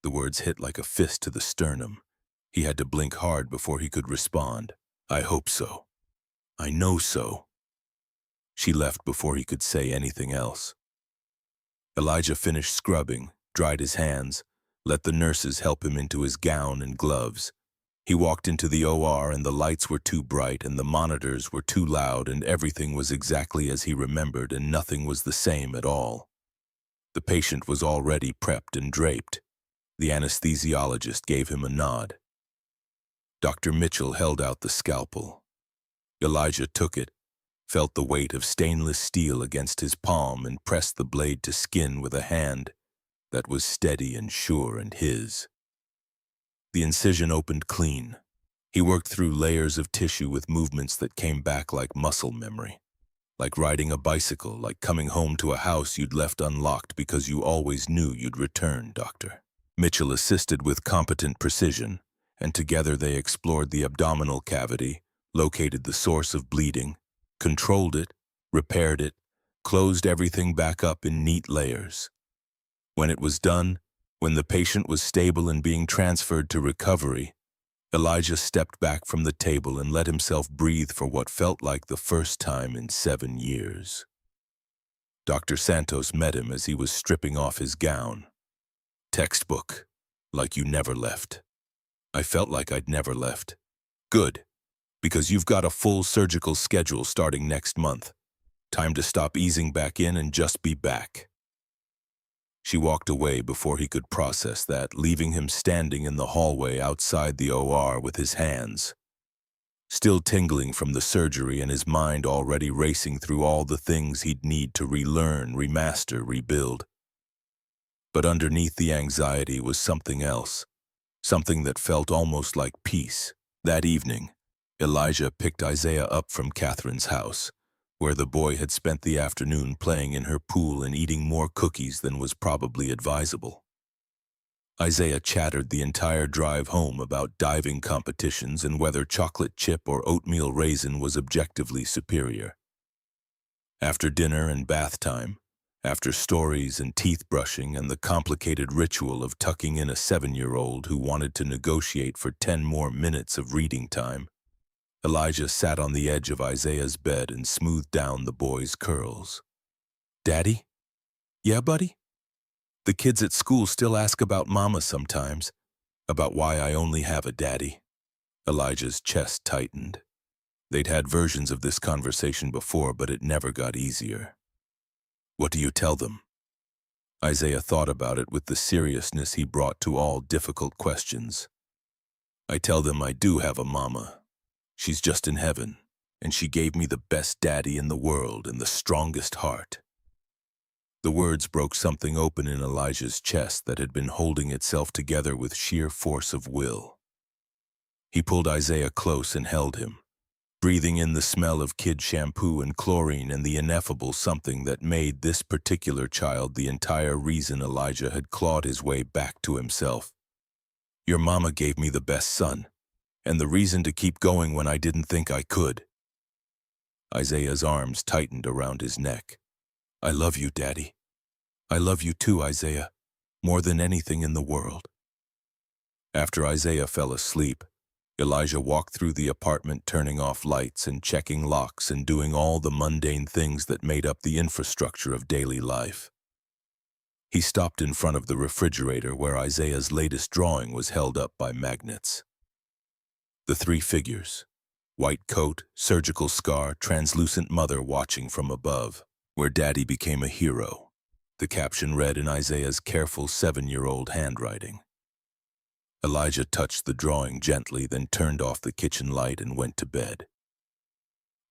S1: The words hit like a fist to the sternum. He had to blink hard before he could respond. I hope so. I know so. She left before he could say anything else. Elijah finished scrubbing, dried his hands, let the nurses help him into his gown and gloves. He walked into the OR and the lights were too bright and the monitors were too loud and everything was exactly as he remembered and nothing was the same at all. The patient was already prepped and draped. The anesthesiologist gave him a nod. Dr. Mitchell held out the scalpel. Elijah took it, felt the weight of stainless steel against his palm and pressed the blade to skin with a hand that was steady and sure and his. The incision opened clean. He worked through layers of tissue with movements that came back like muscle memory. Like riding a bicycle, like coming home to a house you'd left unlocked because you always knew you'd return, Doctor. Mitchell assisted with competent precision, and together they explored the abdominal cavity, located the source of bleeding, controlled it, repaired it, closed everything back up in neat layers. When it was done, when the patient was stable and being transferred to recovery, Elijah stepped back from the table and let himself breathe for what felt like the first time in 7 years. Dr. Santos met him as he was stripping off his gown. Textbook, like you never left. I felt like I'd never left. Good, because you've got a full surgical schedule starting next month. Time to stop easing back in and just be back. She walked away before he could process that, leaving him standing in the hallway outside the OR with his hands still tingling from the surgery and his mind already racing through all the things he'd need to relearn, remaster, rebuild. But underneath the anxiety was something else, something that felt almost like peace. That evening, Elijah picked Isaiah up from Catherine's house, where the boy had spent the afternoon playing in her pool and eating more cookies than was probably advisable. Isaiah chattered the entire drive home about diving competitions and whether chocolate chip or oatmeal raisin was objectively superior. After dinner and bath time, after stories and teeth brushing and the complicated ritual of tucking in a 7-year-old who wanted to negotiate for 10 more minutes of reading time, Elijah sat on the edge of Isaiah's bed and smoothed down the boy's curls. "Daddy?" "Yeah, buddy?" "The kids at school still ask about Mama sometimes, about why I only have a daddy." Elijah's chest tightened. They'd had versions of this conversation before, but it never got easier. "What do you tell them?" Isaiah thought about it with the seriousness he brought to all difficult questions. "I tell them I do have a mama. She's just in heaven, and she gave me the best daddy in the world and the strongest heart." The words broke something open in Elijah's chest that had been holding itself together with sheer force of will. He pulled Isaiah close and held him, breathing in the smell of kid shampoo and chlorine and the ineffable something that made this particular child the entire reason Elijah had clawed his way back to himself. "Your mama gave me the best son, and the reason to keep going when I didn't think I could." Isaiah's arms tightened around his neck. "I love you, Daddy. I love you too, Isaiah, more than anything in the world." After Isaiah fell asleep, Elijah walked through the apartment, turning off lights and checking locks and doing all the mundane things that made up the infrastructure of daily life. He stopped in front of the refrigerator where Isaiah's latest drawing was held up by magnets. The 3 figures: white coat, surgical scar, translucent mother watching from above, where Daddy became a hero. The caption read in Isaiah's careful 7-year-old handwriting. Elijah touched the drawing gently, then turned off the kitchen light and went to bed.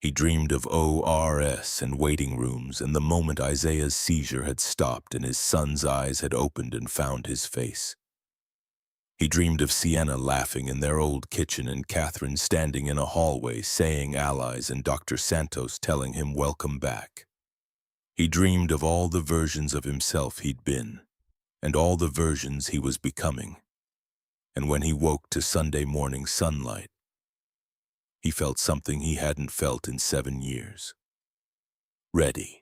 S1: He dreamed of ORS and waiting rooms and the moment Isaiah's seizure had stopped and his son's eyes had opened and found his face. He dreamed of Sienna laughing in their old kitchen and Catherine standing in a hallway saying allies and Dr. Santos telling him welcome back. He dreamed of all the versions of himself he'd been, and all the versions he was becoming. And when he woke to Sunday morning sunlight, he felt something he hadn't felt in 7 years. Ready.